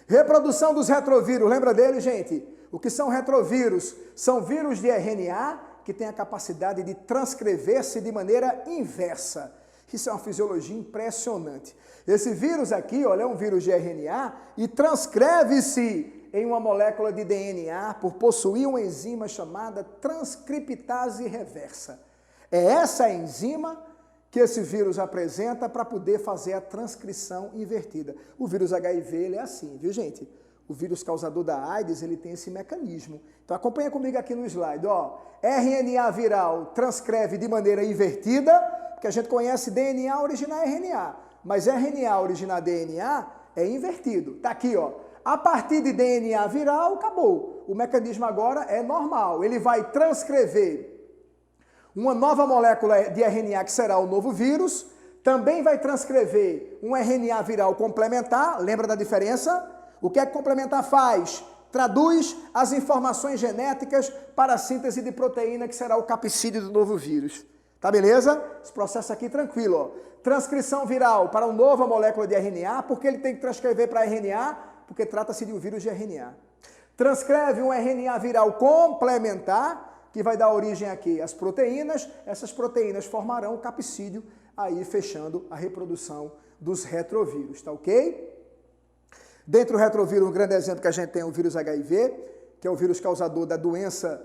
Reprodução dos retrovírus, lembra dele, gente? O que são retrovírus? São vírus de RNA que têm a capacidade de transcrever-se de maneira inversa. Isso é uma fisiologia impressionante. Esse vírus aqui, olha, é um vírus de RNA e transcreve-se em uma molécula de DNA por possuir uma enzima chamada transcriptase reversa. É essa enzima que esse vírus apresenta para poder fazer a transcrição invertida. O vírus HIV, ele é assim, viu, gente? O vírus causador da AIDS, ele tem esse mecanismo. Então acompanha comigo aqui no slide, ó. RNA viral transcreve de maneira invertida, porque a gente conhece DNA originar RNA, mas RNA originar DNA é invertido. Tá aqui, ó. A partir de DNA viral, acabou. O mecanismo agora é normal. Ele vai transcrever uma nova molécula de RNA que será o novo vírus, também vai transcrever um RNA viral complementar, lembra da diferença? O que é que complementar faz? Traduz as informações genéticas para a síntese de proteína que será o capsídeo do novo vírus. Tá beleza? Esse processo aqui tranquilo, ó. Transcrição viral para uma nova molécula de RNA, porque ele tem que transcrever para RNA, porque trata-se de um vírus de RNA. Transcreve um RNA viral complementar, que vai dar origem aqui às proteínas. Essas proteínas formarão o capsídeo, aí fechando a reprodução dos retrovírus, tá ok? Dentro do retrovírus, um grande exemplo que a gente tem é o vírus HIV, que é o vírus causador da doença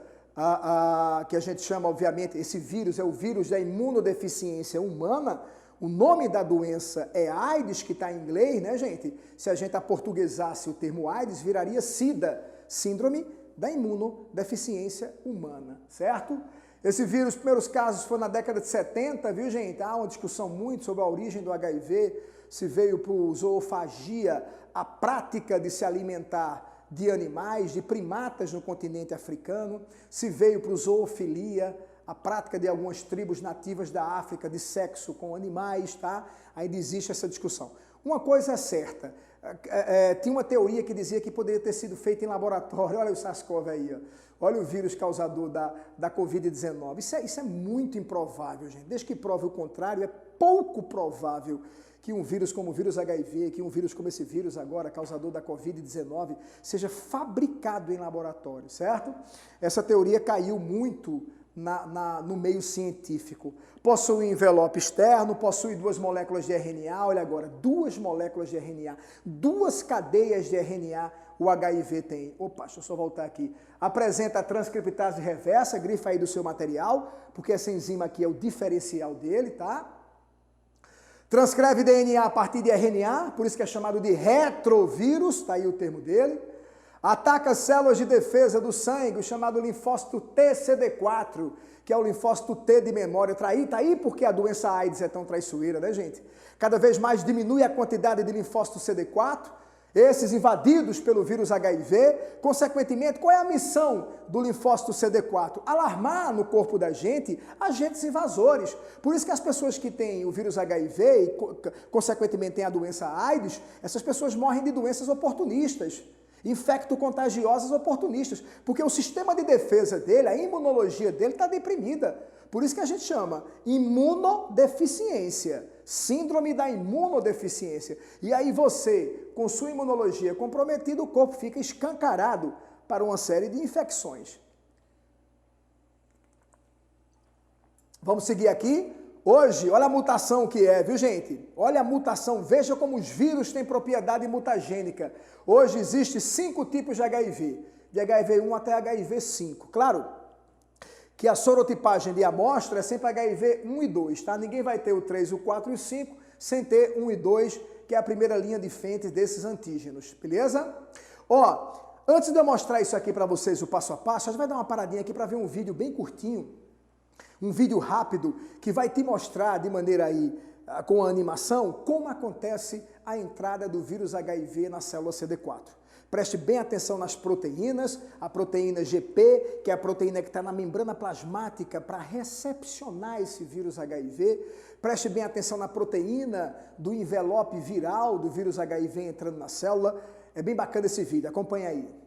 que a gente chama, obviamente, esse vírus é o vírus da imunodeficiência humana. O nome da doença é AIDS, que está em inglês, né, gente? Se a gente aportuguesasse o termo AIDS, viraria SIDA, Síndrome da Imunodeficiência Humana, certo? Esse vírus, os primeiros casos foram na década de 70, viu, gente? Há uma discussão muito sobre a origem do HIV, se veio por zoofagia, a prática de se alimentar de animais, de primatas no continente africano, se veio por zoofilia, a prática de algumas tribos nativas da África de sexo com animais, tá? Ainda existe essa discussão. Uma coisa é certa, tinha uma teoria que dizia que poderia ter sido feita em laboratório. Olha o SARS-CoV aí, ó. Olha o vírus causador da Covid-19. Isso é muito improvável, gente. Desde que prove o contrário, é pouco provável que um vírus como o vírus HIV, que um vírus como esse vírus agora, causador da Covid-19, seja fabricado em laboratório, certo? Essa teoria caiu muito no meio científico. Possui um envelope externo, possui 2 moléculas de RNA, olha agora, 2 moléculas de RNA, 2 cadeias de RNA o HIV tem. Opa, deixa eu só voltar aqui. Apresenta a transcriptase reversa, grifa aí do seu material, porque essa enzima aqui é o diferencial dele, tá? Transcreve DNA a partir de RNA, por isso que é chamado de retrovírus, tá aí o termo dele. Ataca as células de defesa do sangue, o chamado linfócito TCD4, que é o linfócito T de memória. Tá aí porque a doença AIDS é tão traiçoeira, né, gente? Cada vez mais diminui a quantidade de linfócito CD4, esses invadidos pelo vírus HIV. Consequentemente, qual é a missão do linfócito CD4? Alarmar no corpo da gente agentes invasores. Por isso que as pessoas que têm o vírus HIV e, consequentemente, têm a doença AIDS, essas pessoas morrem de doenças oportunistas, infecto-contagiosas oportunistas, porque o sistema de defesa dele, a imunologia dele está deprimida. Por isso que a gente chama imunodeficiência, síndrome da imunodeficiência. E aí você, com sua imunologia comprometida, o corpo fica escancarado para uma série de infecções. Vamos seguir aqui? Hoje, olha a mutação que é, viu, gente? Olha a mutação, veja como os vírus têm propriedade mutagênica. Hoje existe 5 tipos de HIV, de HIV1 até HIV5. Claro que a sorotipagem de amostra é sempre HIV1 e 2, tá? Ninguém vai ter o 3, o 4 e o 5 sem ter 1 e 2, que é a primeira linha de frente desses antígenos, beleza? Ó, antes de eu mostrar isso aqui para vocês, o passo a passo, a gente vai dar uma paradinha aqui para ver um vídeo bem curtinho, um vídeo rápido que vai te mostrar de maneira aí, com a animação, como acontece a entrada do vírus HIV na célula CD4. Preste bem atenção nas proteínas, a proteína GP, que é a proteína que está na membrana plasmática para recepcionar esse vírus HIV. Preste bem atenção na proteína do envelope viral do vírus HIV entrando na célula. É bem bacana esse vídeo, acompanha aí.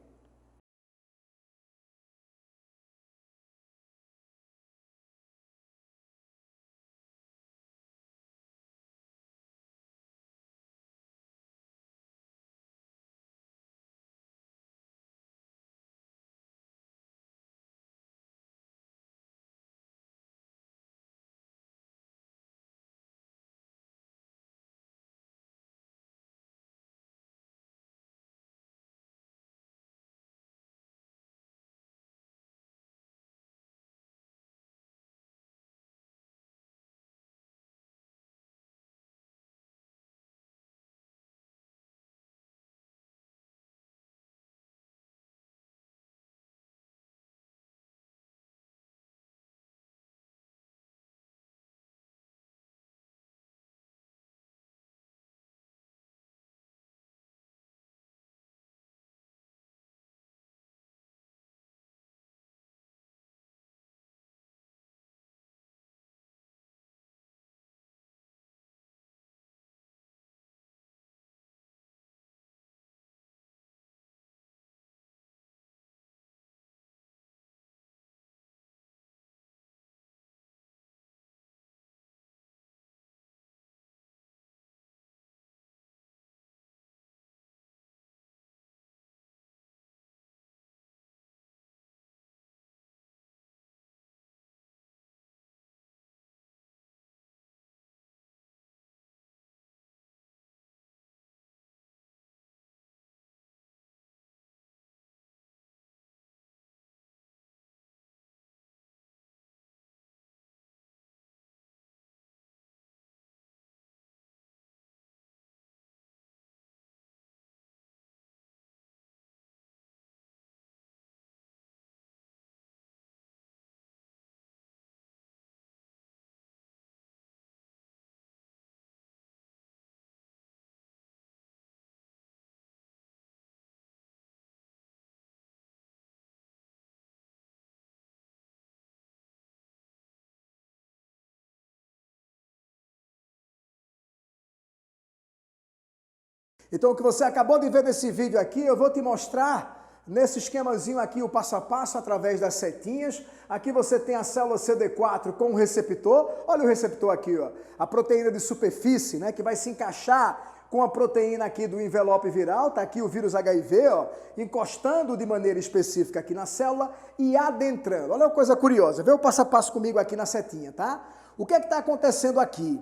Então, o que você acabou de ver nesse vídeo aqui, eu vou te mostrar nesse esquemazinho aqui o passo a passo através das setinhas. Aqui você tem a célula CD4 com o receptor. Olha o receptor aqui, ó. A proteína de superfície, né, que vai se encaixar com a proteína aqui do envelope viral. Tá aqui o vírus HIV, ó, encostando de maneira específica aqui na célula e adentrando. Olha uma coisa curiosa. Vê o passo a passo comigo aqui na setinha, tá? O que é que está acontecendo aqui?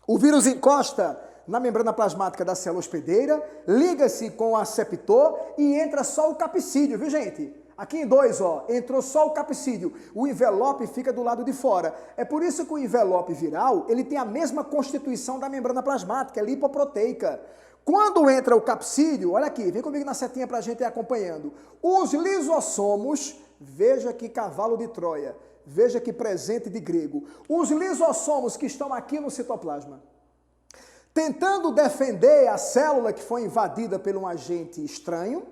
O vírus encosta na membrana plasmática da célula hospedeira, liga-se com o aceptor e entra só o capsídeo, viu, gente? Aqui em 2, ó, entrou só o capsídeo, o envelope fica do lado de fora. É por isso que o envelope viral, ele tem a mesma constituição da membrana plasmática, é lipoproteica. Quando entra o capsídeo, olha aqui, vem comigo na setinha pra gente ir acompanhando. Os lisossomos, veja que cavalo de Troia, veja que presente de grego. Os lisossomos que estão aqui no citoplasma, tentando defender a célula que foi invadida por um agente estranho,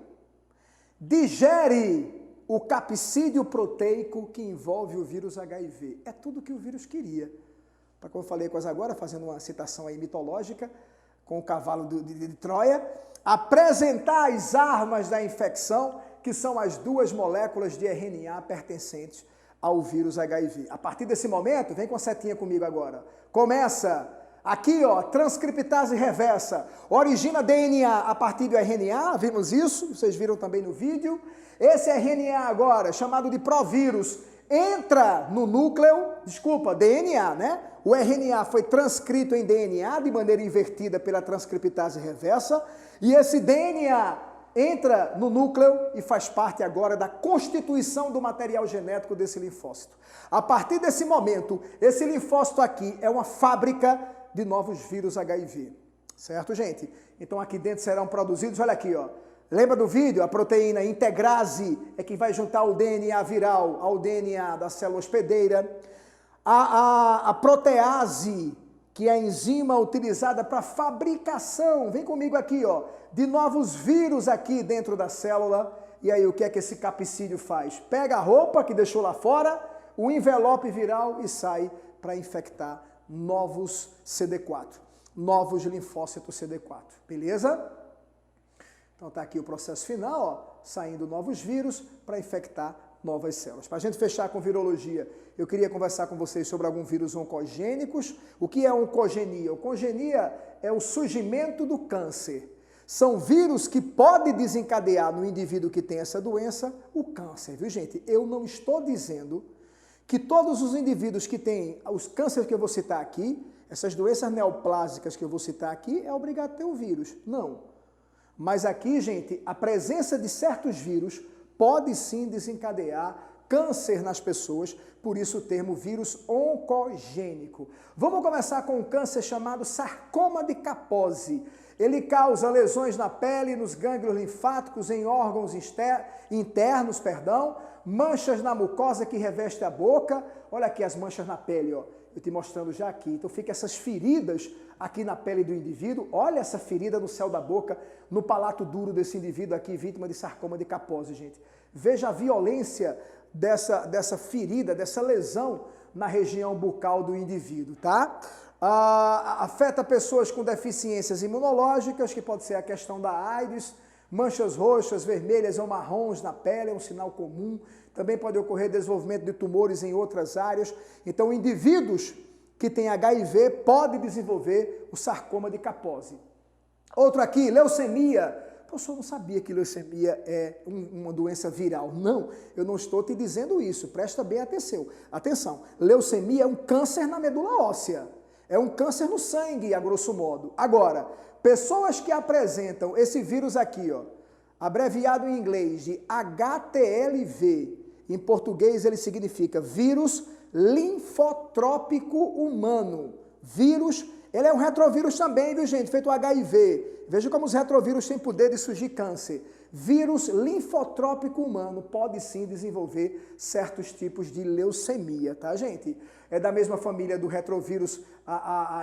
digere o capsídeo proteico que envolve o vírus HIV. É tudo que o vírus queria. Para como eu falei quase agora, fazendo uma citação aí mitológica, com o cavalo de Troia, apresentar as armas da infecção, que são as duas moléculas de RNA pertencentes ao vírus HIV. A partir desse momento, vem com a setinha comigo agora, começa aqui, ó, transcriptase reversa, origina DNA a partir do RNA, vimos isso, vocês viram também no vídeo. Esse RNA agora, chamado de provírus, entra no núcleo, DNA, né? O RNA foi transcrito em DNA de maneira invertida pela transcriptase reversa, e esse DNA entra no núcleo e faz parte agora da constituição do material genético desse linfócito. A partir desse momento, esse linfócito aqui é uma fábrica de novos vírus HIV, certo, gente? Então aqui dentro serão produzidos, olha aqui, ó. Lembra do vídeo? A proteína integrase é que vai juntar o DNA viral ao DNA da célula hospedeira. A protease, que é a enzima utilizada para fabricação, vem comigo aqui, ó, de novos vírus aqui dentro da célula. E aí o que é que esse capsídeo faz? Pega a roupa que deixou lá fora, o envelope viral e sai para infectar novos CD4, novos linfócitos CD4, beleza? Então tá aqui o processo final, ó, saindo novos vírus para infectar novas células. Para a gente fechar com virologia, eu queria conversar com vocês sobre alguns vírus oncogênicos. O que é oncogenia? Oncogenia é o surgimento do câncer. São vírus que podem desencadear no indivíduo que tem essa doença o câncer, viu, gente? Eu não estou dizendo que todos os indivíduos que têm os cânceres que eu vou citar aqui, essas doenças neoplásicas que eu vou citar aqui, é obrigado a ter o vírus. Não. Mas aqui, gente, a presença de certos vírus pode sim desencadear câncer nas pessoas, por isso o termo vírus oncogênico. Vamos começar com um câncer chamado sarcoma de Kaposi. Ele causa lesões na pele, nos gânglios linfáticos, em órgãos internos, manchas na mucosa que reveste a boca. Olha aqui as manchas na pele, ó. Eu te mostrando já aqui. Então fica essas feridas aqui na pele do indivíduo. Olha essa ferida no céu da boca, no palato duro desse indivíduo aqui, vítima de sarcoma de Kaposi, gente. Veja a violência dessa ferida, dessa lesão na região bucal do indivíduo, tá? Afeta pessoas com deficiências imunológicas, que pode ser a questão da AIDS, manchas roxas, vermelhas ou marrons na pele, é um sinal comum. Também pode ocorrer desenvolvimento de tumores em outras áreas. Então, indivíduos que têm HIV podem desenvolver o sarcoma de Kaposi. Outro aqui, leucemia. Professor, eu não sabia que leucemia é uma doença viral. Não, eu não estou te dizendo isso. Presta bem atenção. Leucemia é um câncer na medula óssea. É um câncer no sangue, a grosso modo. Agora, pessoas que apresentam esse vírus aqui, ó, abreviado em inglês de HTLV, em português ele significa vírus linfotrópico humano. Vírus, ele é um retrovírus também, viu, gente? Feito HIV. Veja como os retrovírus têm poder de surgir câncer. Vírus linfotrópico humano pode sim desenvolver certos tipos de leucemia, tá, gente? É da mesma família do retrovírus,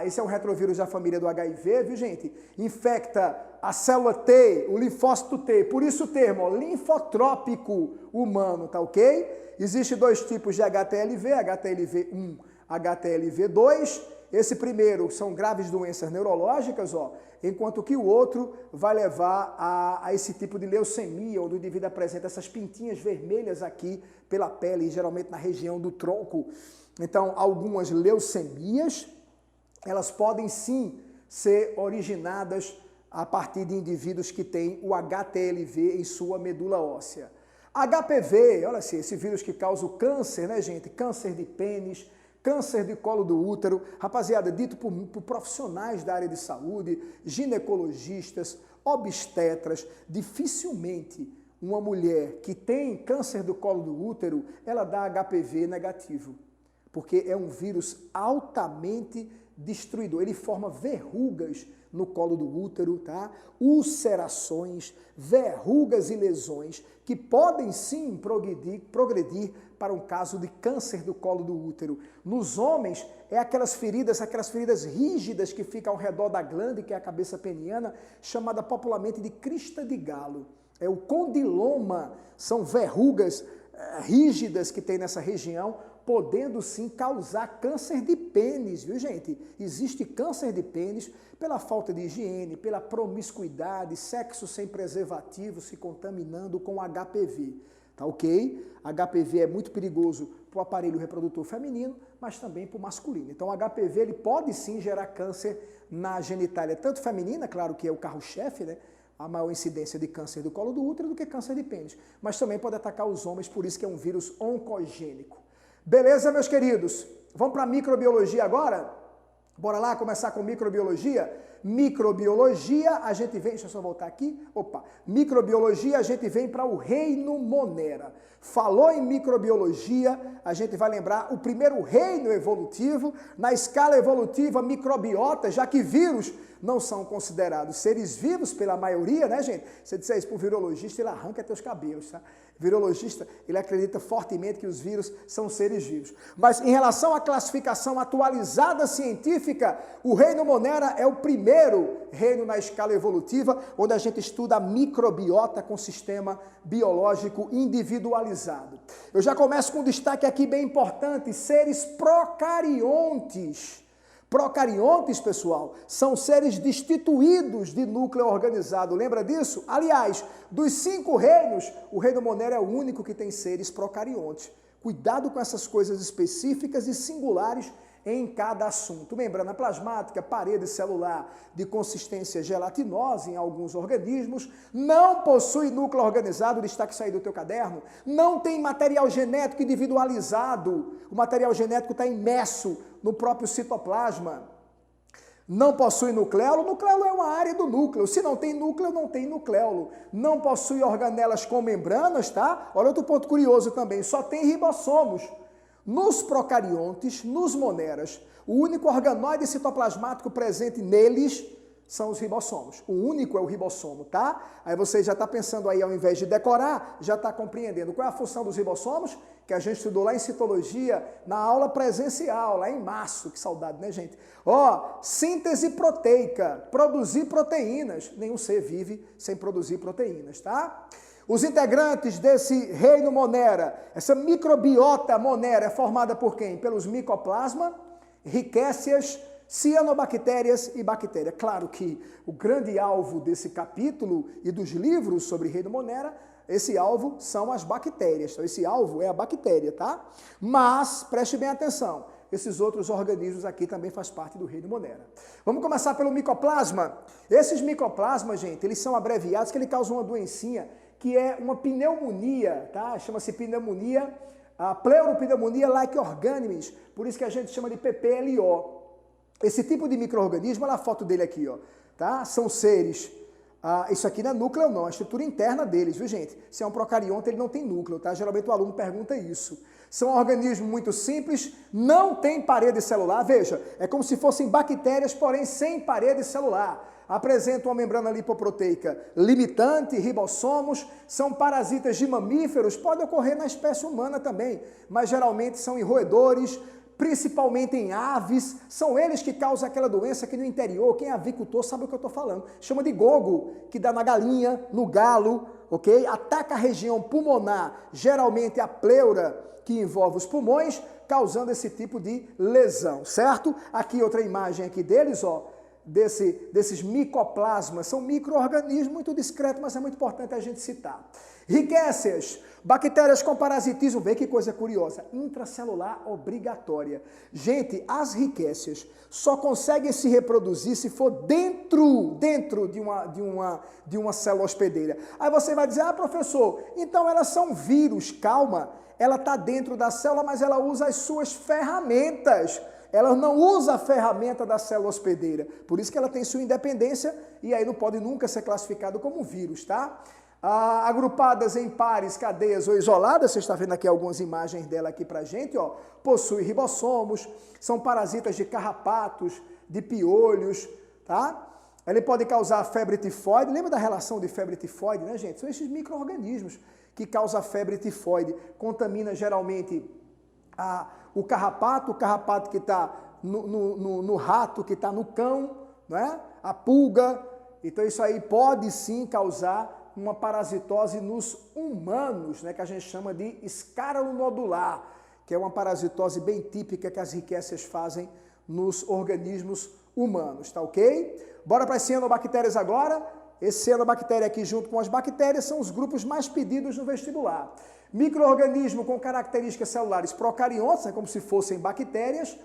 esse é um retrovírus da família do HIV, viu, gente? Infecta a célula T, o linfócito T, por isso o termo, ó, linfotrópico humano, tá ok? Existem dois tipos de HTLV, HTLV1, HTLV2, Esse primeiro são graves doenças neurológicas, ó, enquanto que o outro vai levar a esse tipo de leucemia, onde o indivíduo apresenta essas pintinhas vermelhas aqui pela pele, geralmente na região do tronco. Então, algumas leucemias, elas podem sim ser originadas a partir de indivíduos que têm o HTLV em sua medula óssea. HPV, olha assim, esse vírus que causa o câncer, né, gente? Câncer de pênis, câncer de colo do útero, rapaziada, dito por profissionais da área de saúde, ginecologistas, obstetras, dificilmente uma mulher que tem câncer do colo do útero, ela dá HPV negativo, porque é um vírus altamente destruidor, ele forma verrugas no colo do útero, tá? Ulcerações, verrugas e lesões que podem sim progredir para um caso de câncer do colo do útero. Nos homens, é aquelas feridas rígidas que ficam ao redor da glande, que é a cabeça peniana, chamada popularmente de crista de galo. É o condiloma, são verrugas rígidas que tem nessa região, podendo sim causar câncer de pênis, viu gente? Existe câncer de pênis pela falta de higiene, pela promiscuidade, sexo sem preservativo, se contaminando com HPV, tá ok? HPV é muito perigoso para o aparelho reprodutor feminino, mas também para o masculino. Então o HPV ele pode sim gerar câncer na genitália, tanto feminina, claro que é o carro-chefe, né? A maior incidência de câncer do colo do útero do que câncer de pênis, mas também pode atacar os homens, por isso que é um vírus oncogênico. Beleza, meus queridos? Vamos para a microbiologia agora? Bora lá começar com microbiologia? Microbiologia, a gente vem... Deixa eu só voltar aqui. Opa! Microbiologia, a gente vem para o reino Monera. Falou em microbiologia, a gente vai lembrar o primeiro reino evolutivo, na escala evolutiva microbiota, já que vírus não são considerados seres vivos pela maioria, né, gente? Se disser isso para um virologista, ele arranca teus cabelos, tá? Virologista, ele acredita fortemente que os vírus são seres vivos. Mas em relação à classificação atualizada científica, o reino Monera é o primeiro reino na escala evolutiva, onde a gente estuda a microbiota com sistema biológico individualizado. Eu já começo com um destaque aqui bem importante, seres procariontes. Procariontes, pessoal, são seres destituídos de núcleo organizado. Lembra disso? Aliás, dos 5 reinos, o reino Monera é o único que tem seres procariontes. Cuidado com essas coisas específicas e singulares em cada assunto. Membrana plasmática, parede celular de consistência gelatinosa em alguns organismos, não possui núcleo organizado, destaque isso aí do teu caderno, não tem material genético individualizado, o material genético está imerso no próprio citoplasma, não possui nucleolo, nucleolo é uma área do núcleo, se não tem núcleo, não tem nucleolo, não possui organelas com membranas, tá? Olha outro ponto curioso também, só tem ribossomos. Nos procariontes, nos moneras, o único organóide citoplasmático presente neles são os ribossomos. O único é o ribossomo, tá? Aí você já está pensando aí, ao invés de decorar, já está compreendendo qual é a função dos ribossomos, que a gente estudou lá em citologia, na aula presencial, lá em março. Que saudade, né, gente? Ó, síntese proteica, produzir proteínas. Nenhum ser vive sem produzir proteínas, tá? Os integrantes desse reino Monera, essa microbiota Monera é formada por quem? Pelos micoplasma, ricécias, cianobactérias e bactérias. Claro que o grande alvo desse capítulo e dos livros sobre reino Monera, esse alvo são as bactérias. Então, esse alvo é a bactéria, tá? Mas, preste bem atenção, esses outros organismos aqui também fazem parte do reino Monera. Vamos começar pelo micoplasma. Esses micoplasmas, gente, eles são abreviados, que ele causa uma doencinha que é uma pneumonia, tá? Chama-se pneumonia, a pleuropneumonia like organisms, por isso que a gente chama de PPLO. Esse tipo de micro-organismo, olha a foto dele aqui, ó, tá? São seres, isso aqui não é núcleo não, é a estrutura interna deles, viu gente? Se é um procarionte, ele não tem núcleo, tá? Geralmente o aluno pergunta isso. São organismos muito simples, não tem parede celular, veja, é como se fossem bactérias, porém sem parede celular. Apresentam uma membrana lipoproteica limitante, ribossomos, são parasitas de mamíferos, pode ocorrer na espécie humana também, mas geralmente são em roedores, principalmente em aves, são eles que causam aquela doença que no interior, quem é avicultor sabe o que eu estou falando, chama de gogo, que dá na galinha, no galo, ok? Ataca a região pulmonar, geralmente a pleura, que envolve os pulmões, causando esse tipo de lesão, certo? Aqui outra imagem aqui deles, ó, desses micoplasmas, são micro-organismos muito discretos, mas é muito importante a gente citar. Rickésias, bactérias com parasitismo, vê que coisa curiosa, intracelular obrigatória. Gente, as rickésias só conseguem se reproduzir se for dentro de uma célula hospedeira. Aí você vai dizer, professor, então elas são vírus. Calma, ela está dentro da célula, mas ela usa as suas ferramentas. Ela não usa a ferramenta da célula hospedeira. Por isso que ela tem sua independência e aí não pode nunca ser classificado como vírus, tá? Agrupadas em pares, cadeias ou isoladas, você está vendo aqui algumas imagens dela aqui pra gente, ó, possui ribossomos, são parasitas de carrapatos, de piolhos, tá? Ele pode causar febre tifoide, lembra da relação de febre tifoide, né, gente? São esses micro-organismos que causam febre tifoide, contamina geralmente o carrapato que está no rato, que está no cão, né? A pulga, então isso aí pode sim causar uma parasitose nos humanos, né, que a gente chama de escárola nodular, que é uma parasitose bem típica que as rickésias fazem nos organismos humanos, tá ok? Bora para as cianobactérias agora. Esse cianobactéria aqui junto com as bactérias são os grupos mais pedidos no vestibular. Micro-organismo com características celulares procariontes, é como se fossem bactérias.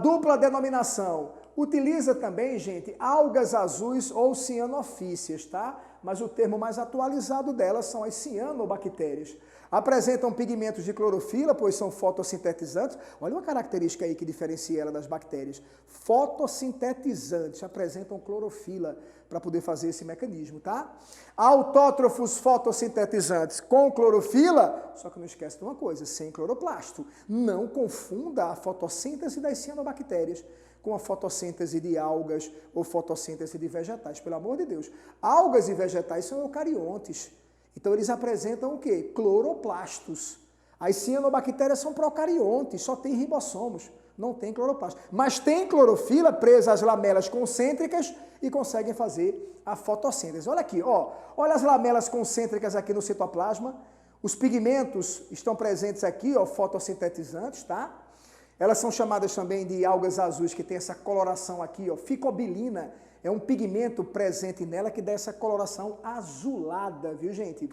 Dupla denominação. Utiliza também, gente, algas azuis ou cianofícias, tá? Mas o termo mais atualizado delas são as cianobactérias. Apresentam pigmentos de clorofila, pois são fotossintetizantes. Olha uma característica aí que diferencia ela das bactérias. Fotossintetizantes, apresentam clorofila para poder fazer esse mecanismo, tá? Autótrofos fotossintetizantes com clorofila, só que não esquece de uma coisa, sem cloroplasto. Não confunda a fotossíntese das cianobactérias com a fotossíntese de algas ou fotossíntese de vegetais, pelo amor de Deus. Algas e vegetais são eucariontes. Então, eles apresentam o quê? Cloroplastos. As cianobactérias são procariontes, só tem ribossomos, não tem cloroplasto. Mas tem clorofila presa às lamelas concêntricas e conseguem fazer a fotossíntese. Olha aqui, ó. Olha as lamelas concêntricas aqui no citoplasma. Os pigmentos estão presentes aqui, ó, fotossintetizantes, tá? Elas são chamadas também de algas azuis, que tem essa coloração aqui, ó, ficobilina. É um pigmento presente nela que dá essa coloração azulada, viu, gente?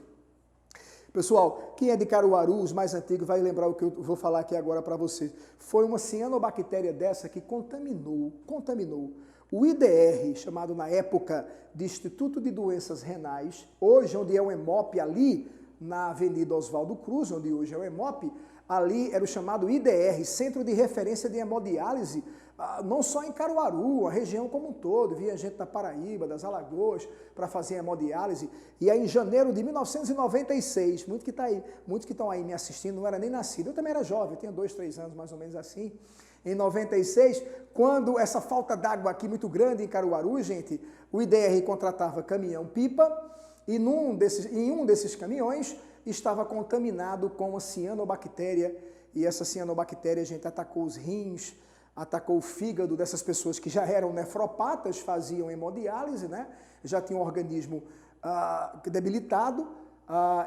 Pessoal, quem é de Caruaru, os mais antigos, vai lembrar o que eu vou falar aqui agora para vocês. Foi uma cianobactéria dessa que contaminou o IDR, chamado na época de Instituto de Doenças Renais, hoje onde é o EMOP, ali na Avenida Oswaldo Cruz, onde hoje é o EMOP, ali era o chamado IDR, Centro de Referência de Hemodiálise, não só em Caruaru, a região como um todo, via gente da Paraíba, das Alagoas, para fazer hemodiálise. E aí em janeiro de 1996, muitos que estão aí me assistindo, não era nem nascido, eu também era jovem, eu tinha 2, 3 anos mais ou menos assim. Em 96, quando essa falta d'água aqui muito grande em Caruaru, gente, o IDR contratava caminhão-pipa, e em um desses caminhões estava contaminado com a cianobactéria, e essa cianobactéria, gente, atacou os rins, atacou o fígado dessas pessoas que já eram nefropatas, faziam hemodiálise, né? Já tinham um organismo debilitado.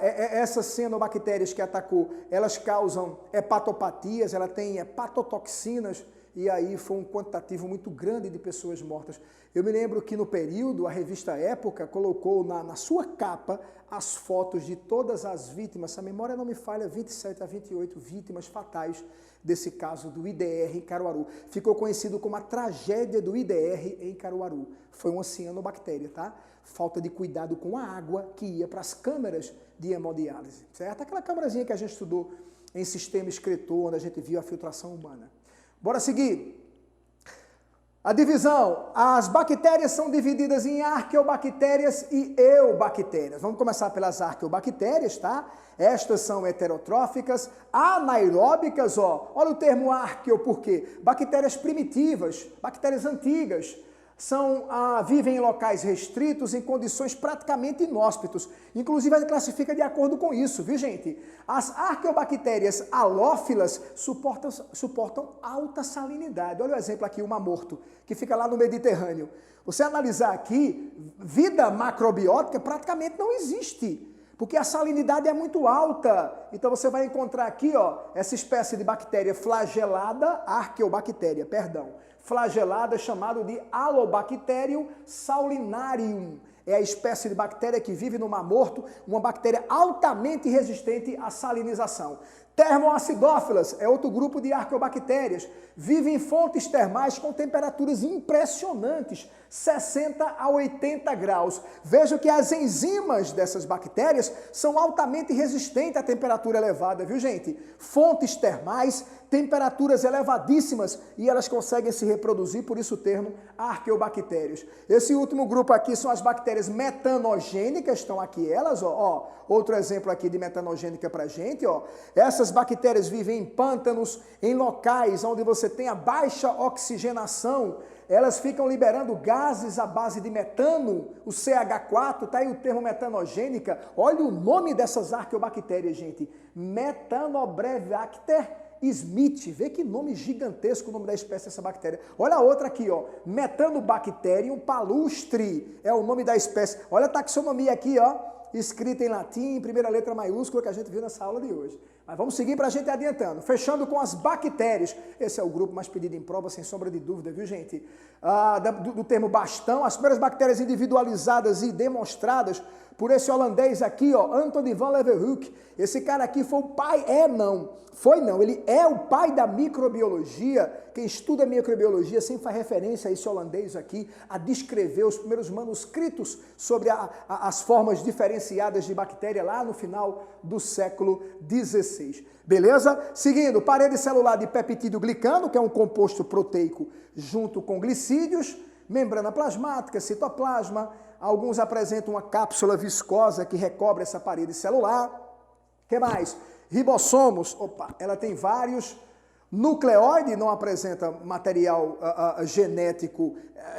Essas cianobactérias que atacou, elas causam hepatopatias, ela tem hepatotoxinas, e aí foi um quantitativo muito grande de pessoas mortas. Eu me lembro que no período, a revista Época colocou na sua capa as fotos de todas as vítimas, se a memória não me falha, 27 a 28 vítimas fatais desse caso do IDR em Caruaru. Ficou conhecido como a tragédia do IDR em Caruaru. Foi uma cianobactéria, tá? Falta de cuidado com a água que ia para as câmeras de hemodiálise, certo? Aquela câmerazinha que a gente estudou em sistema excretor, onde a gente viu a filtração humana. Bora seguir. A divisão. As bactérias são divididas em arqueobactérias e eubactérias. Vamos começar pelas arqueobactérias, tá? Estas são heterotróficas, anaeróbicas, ó. Olha o termo arqueo, por quê? Bactérias primitivas, bactérias antigas. Vivem em locais restritos, em condições praticamente inóspitos. Inclusive, a gente classifica de acordo com isso, viu, gente? As arqueobactérias halófilas suportam alta salinidade. Olha o exemplo aqui, o Mar Morto, que fica lá no Mediterrâneo. Você analisar aqui, vida macrobiótica praticamente não existe. Porque a salinidade é muito alta. Então você vai encontrar aqui, ó, essa espécie de bactéria flagelada, arqueobactéria, perdão. Flagelada, chamado de Alobacterium saulinarium. É a espécie de bactéria que vive no Mar Morto, uma bactéria altamente resistente à salinização. Termoacidófilas é outro grupo de arqueobactérias. Vive em fontes termais com temperaturas impressionantes, 60 a 80 graus. Veja que as enzimas dessas bactérias são altamente resistentes à temperatura elevada, viu gente? Fontes termais, temperaturas elevadíssimas e elas conseguem se reproduzir, por isso o termo arqueobactérias. Esse último grupo aqui são as bactérias metanogênicas, estão aqui elas, ó, outro exemplo aqui de metanogênica pra gente, ó. Essas bactérias vivem em pântanos, em locais onde você tem a baixa oxigenação, elas ficam liberando gases à base de metano, o CH4, tá aí o termo metanogênica. Olha o nome dessas arqueobactérias, gente. Metanobrevacter Smith, vê que nome gigantesco o nome da espécie dessa bactéria. Olha a outra aqui, ó, Metanobacterium palustre, é o nome da espécie. Olha a taxonomia aqui, ó, escrita em latim, primeira letra maiúscula que a gente viu nessa aula de hoje. Mas vamos seguir para a gente adiantando. Fechando com as bactérias. Esse é o grupo mais pedido em prova, sem sombra de dúvida, viu gente? Do termo bastão, as primeiras bactérias individualizadas e demonstradas por esse holandês aqui, ó, Anthony van Leeuwenhoek. Esse cara aqui foi o pai, ele é o pai da microbiologia. Quem estuda microbiologia sempre faz referência a esse holandês aqui, a descrever os primeiros manuscritos sobre as formas diferenciadas de bactéria lá no final do século XVI. Beleza? Seguindo, parede celular de peptídeo glicano, que é um composto proteico junto com glicídios, membrana plasmática, citoplasma. Alguns apresentam uma cápsula viscosa que recobre essa parede celular. O que mais? Ribossomos, ela tem vários. Nucleóide não apresenta material genético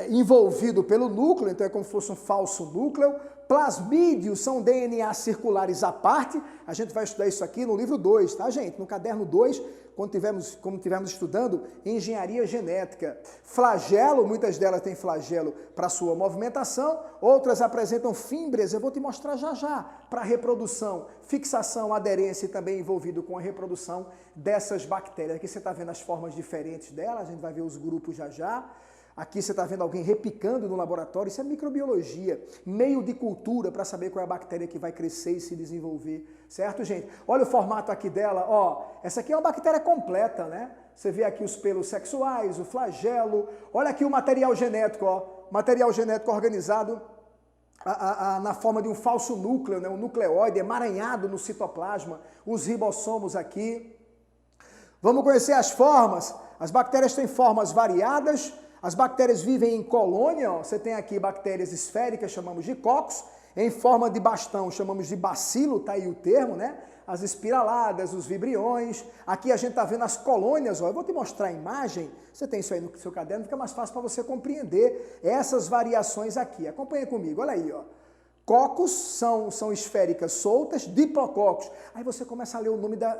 envolvido pelo núcleo, então é como se fosse um falso núcleo. Plasmídios são DNA circulares à parte. A gente vai estudar isso aqui no livro 2, tá, gente? No caderno 2, quando tivermos estudando engenharia genética. Flagelo, muitas delas têm flagelo para sua movimentação, outras apresentam fímbrias, eu vou te mostrar já já, para reprodução, fixação, aderência e também envolvido com a reprodução dessas bactérias. Aqui você está vendo as formas diferentes delas, a gente vai ver os grupos já já. Aqui você está vendo alguém repicando no laboratório, isso é microbiologia, meio de cultura para saber qual é a bactéria que vai crescer e se desenvolver, certo, gente? Olha o formato aqui dela, ó, essa aqui é uma bactéria completa, né? Você vê aqui os pelos sexuais, o flagelo, olha aqui o material genético, ó, material genético organizado na forma de um falso núcleo, né? Um nucleóide emaranhado no citoplasma, os ribossomos aqui. Vamos conhecer as formas. As bactérias têm formas variadas. As bactérias vivem em colônia, ó. Você tem aqui bactérias esféricas, chamamos de cocos, em forma de bastão, chamamos de bacilo, tá aí o termo, né? As espiraladas, os vibriões. Aqui a gente está vendo as colônias, ó. Eu vou te mostrar a imagem, você tem isso aí no seu caderno, fica mais fácil para você compreender essas variações aqui. Acompanha comigo, olha aí, ó. Cocos são esféricas soltas, diplococos. Aí você começa a ler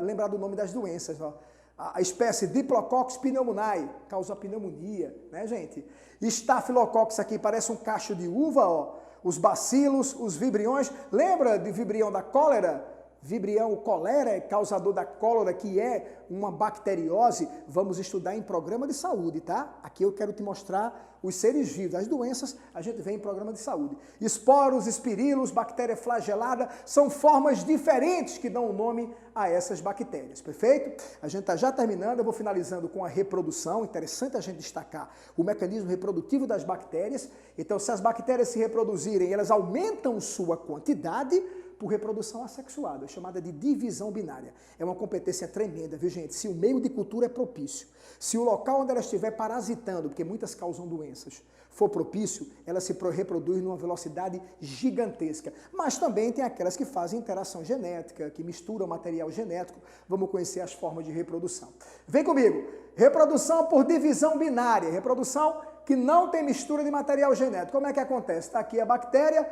lembrar do nome das doenças, ó. A espécie Diplococcus pneumoniae, causa pneumonia, né, gente? Staphylococcus aqui parece um cacho de uva, ó. Os bacilos, os vibriões. Lembra de vibrião da cólera? Vibrião, colera é causador da cólera, que é uma bacteriose. Vamos estudar em programa de saúde, tá? Aqui eu quero te mostrar os seres vivos. As doenças a gente vê em programa de saúde. Esporos, espirilos, bactéria flagelada, são formas diferentes que dão o nome a essas bactérias, perfeito? A gente está já terminando, eu vou finalizando com a reprodução. Interessante a gente destacar o mecanismo reprodutivo das bactérias. Então, se as bactérias se reproduzirem, elas aumentam sua quantidade por reprodução assexuada, chamada de divisão binária. É uma competência tremenda, viu, gente? Se o meio de cultura é propício, se o local onde ela estiver parasitando, porque muitas causam doenças, for propício, ela se reproduz numa velocidade gigantesca. Mas também tem aquelas que fazem interação genética, que misturam material genético. Vamos conhecer as formas de reprodução. Vem comigo! Reprodução por divisão binária, reprodução que não tem mistura de material genético. Como é que acontece? Está aqui a bactéria,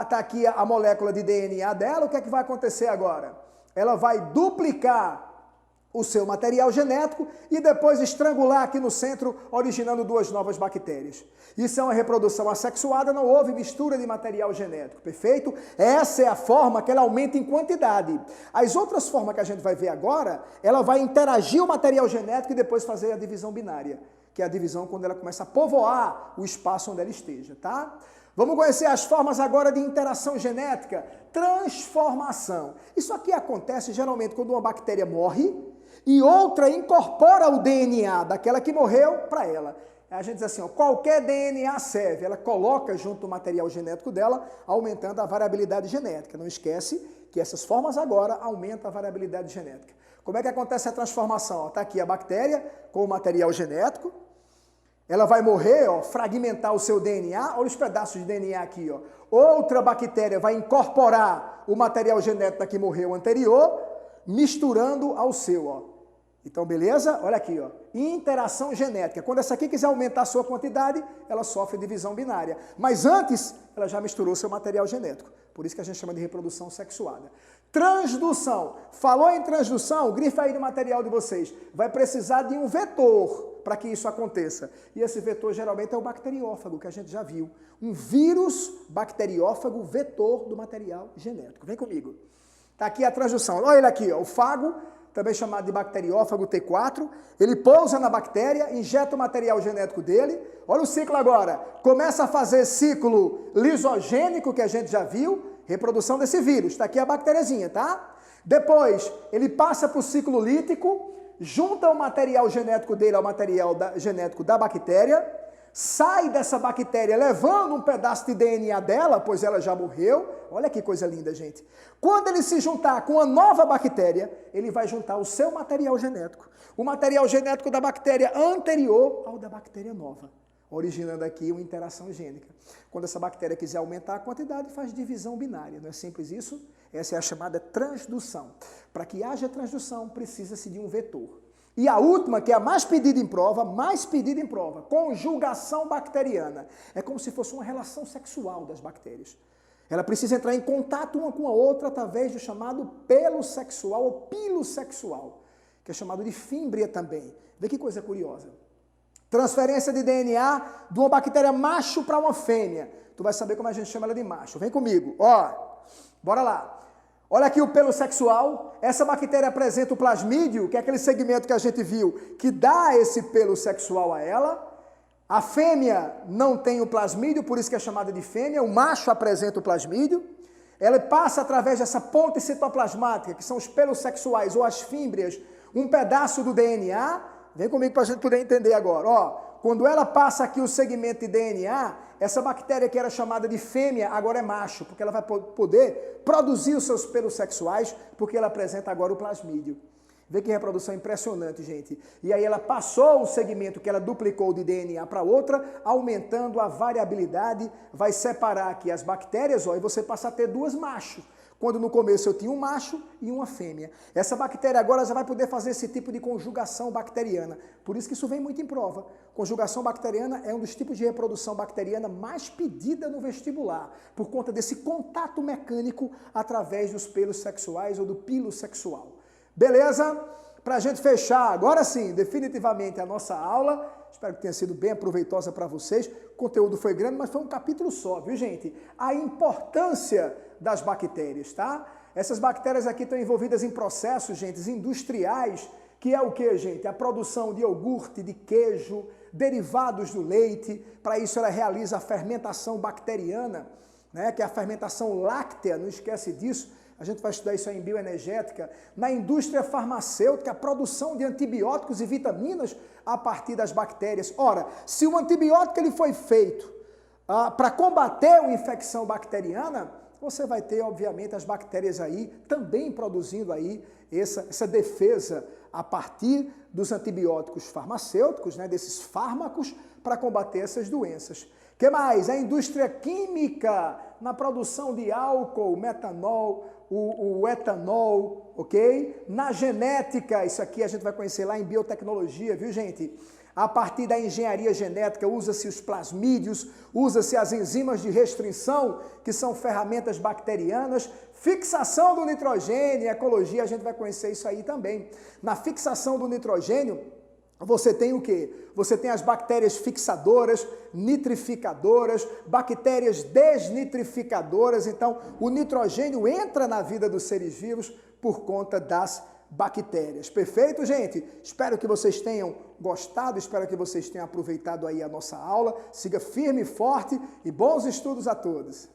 está aqui a molécula de DNA dela, o que é que vai acontecer agora? Ela vai duplicar o seu material genético e depois estrangular aqui no centro, originando duas novas bactérias. Isso é uma reprodução assexuada, não houve mistura de material genético, perfeito? Essa é a forma que ela aumenta em quantidade. As outras formas que a gente vai ver agora, ela vai interagir o material genético e depois fazer a divisão binária, que é a divisão quando ela começa a povoar o espaço onde ela esteja, tá? Vamos conhecer as formas agora de interação genética, transformação. Isso aqui acontece geralmente quando uma bactéria morre e outra incorpora o DNA daquela que morreu para ela. A gente diz assim, ó, qualquer DNA serve, ela coloca junto o material genético dela, aumentando a variabilidade genética. Não esquece que essas formas agora aumentam a variabilidade genética. Como é que acontece a transformação? Está aqui a bactéria com o material genético, ela vai morrer, ó, fragmentar o seu DNA, olha os pedaços de DNA aqui, ó. Outra bactéria vai incorporar o material genético da que morreu anterior, misturando ao seu, ó. Então, beleza? Olha aqui, ó. Interação genética. Quando essa aqui quiser aumentar a sua quantidade, ela sofre divisão binária. Mas antes, ela já misturou seu material genético. Por isso que a gente chama de reprodução sexuada. Transdução. Falou em transdução? Grifa aí no material de vocês. Vai precisar de um vetor para que isso aconteça. E esse vetor geralmente é o bacteriófago, que a gente já viu. Um vírus bacteriófago vetor do material genético. Vem comigo. Está aqui a transdução. Olha ele aqui, ó, o fago, também chamado de bacteriófago T4, ele pousa na bactéria, injeta o material genético dele. Olha o ciclo agora. Começa a fazer ciclo lisogênico, que a gente já viu, reprodução desse vírus. Está aqui a bactériazinha, tá? Depois, ele passa para o ciclo lítico, junta o material genético dele ao material genético da bactéria, sai dessa bactéria levando um pedaço de DNA dela, pois ela já morreu. Olha que coisa linda, gente. Quando ele se juntar com a nova bactéria, ele vai juntar o seu material genético, o material genético da bactéria anterior ao da bactéria nova, originando aqui uma interação gênica. Quando essa bactéria quiser aumentar a quantidade, faz divisão binária. Não é simples isso? Essa é a chamada transdução. Para que haja transdução, precisa-se de um vetor. E a última, que é a mais pedida em prova, conjugação bacteriana. É como se fosse uma relação sexual das bactérias. Ela precisa entrar em contato uma com a outra através do chamado pelo sexual ou pilo sexual, que é chamado de fímbria também. Vê que coisa curiosa. Transferência de DNA de uma bactéria macho para uma fêmea. Tu vai saber como a gente chama ela de macho. Vem comigo. Ó, bora lá. Olha aqui o pelo sexual. Essa bactéria apresenta o plasmídio, que é aquele segmento que a gente viu, que dá esse pelo sexual a ela. A fêmea não tem o plasmídio, por isso que é chamada de fêmea. O macho apresenta o plasmídio. Ela passa através dessa ponte citoplasmática, que são os pelos sexuais ou as fímbrias, um pedaço do DNA. Vem comigo para a gente poder entender agora. Ó, quando ela passa aqui o segmento de DNA, essa bactéria que era chamada de fêmea agora é macho, porque ela vai poder produzir os seus pelos sexuais, porque ela apresenta agora o plasmídio. Vê que reprodução impressionante, gente. E aí ela passou o segmento que ela duplicou de DNA para outra, aumentando a variabilidade, vai separar aqui as bactérias, ó, e você passa a ter duas machos. Quando no começo eu tinha um macho e uma fêmea. Essa bactéria agora já vai poder fazer esse tipo de conjugação bacteriana. Por isso que isso vem muito em prova. Conjugação bacteriana é um dos tipos de reprodução bacteriana mais pedida no vestibular, por conta desse contato mecânico através dos pelos sexuais ou do pilo sexual. Beleza? Para a gente fechar, agora sim, definitivamente a nossa aula, espero que tenha sido bem aproveitosa para vocês. O conteúdo foi grande, mas foi um capítulo só, viu, gente? A importância das bactérias, tá? Essas bactérias aqui estão envolvidas em processos, gente, industriais, que é o que, gente? A produção de iogurte, de queijo, derivados do leite. Para isso ela realiza a fermentação bacteriana, né? Que é a fermentação láctea, não esquece disso. A gente vai estudar isso aí em bioenergética. Na indústria farmacêutica, a produção de antibióticos e vitaminas a partir das bactérias. Ora, se o antibiótico ele foi feito para combater uma infecção bacteriana, você vai ter, obviamente, as bactérias aí também produzindo aí essa defesa a partir dos antibióticos farmacêuticos, né, desses fármacos, para combater essas doenças. O que mais? A indústria química, na produção de álcool, metanol, o etanol, ok? Na genética, isso aqui a gente vai conhecer lá em biotecnologia, viu, gente? A partir da engenharia genética, usa-se os plasmídios, usa-se as enzimas de restrição, que são ferramentas bacterianas, fixação do nitrogênio, em ecologia a gente vai conhecer isso aí também. Na fixação do nitrogênio, você tem o quê? Você tem as bactérias fixadoras, nitrificadoras, bactérias desnitrificadoras. Então, o nitrogênio entra na vida dos seres vivos por conta das bactérias. Perfeito, gente? Espero que vocês tenham gostado, espero que vocês tenham aproveitado aí a nossa aula. Siga firme e forte e bons estudos a todos.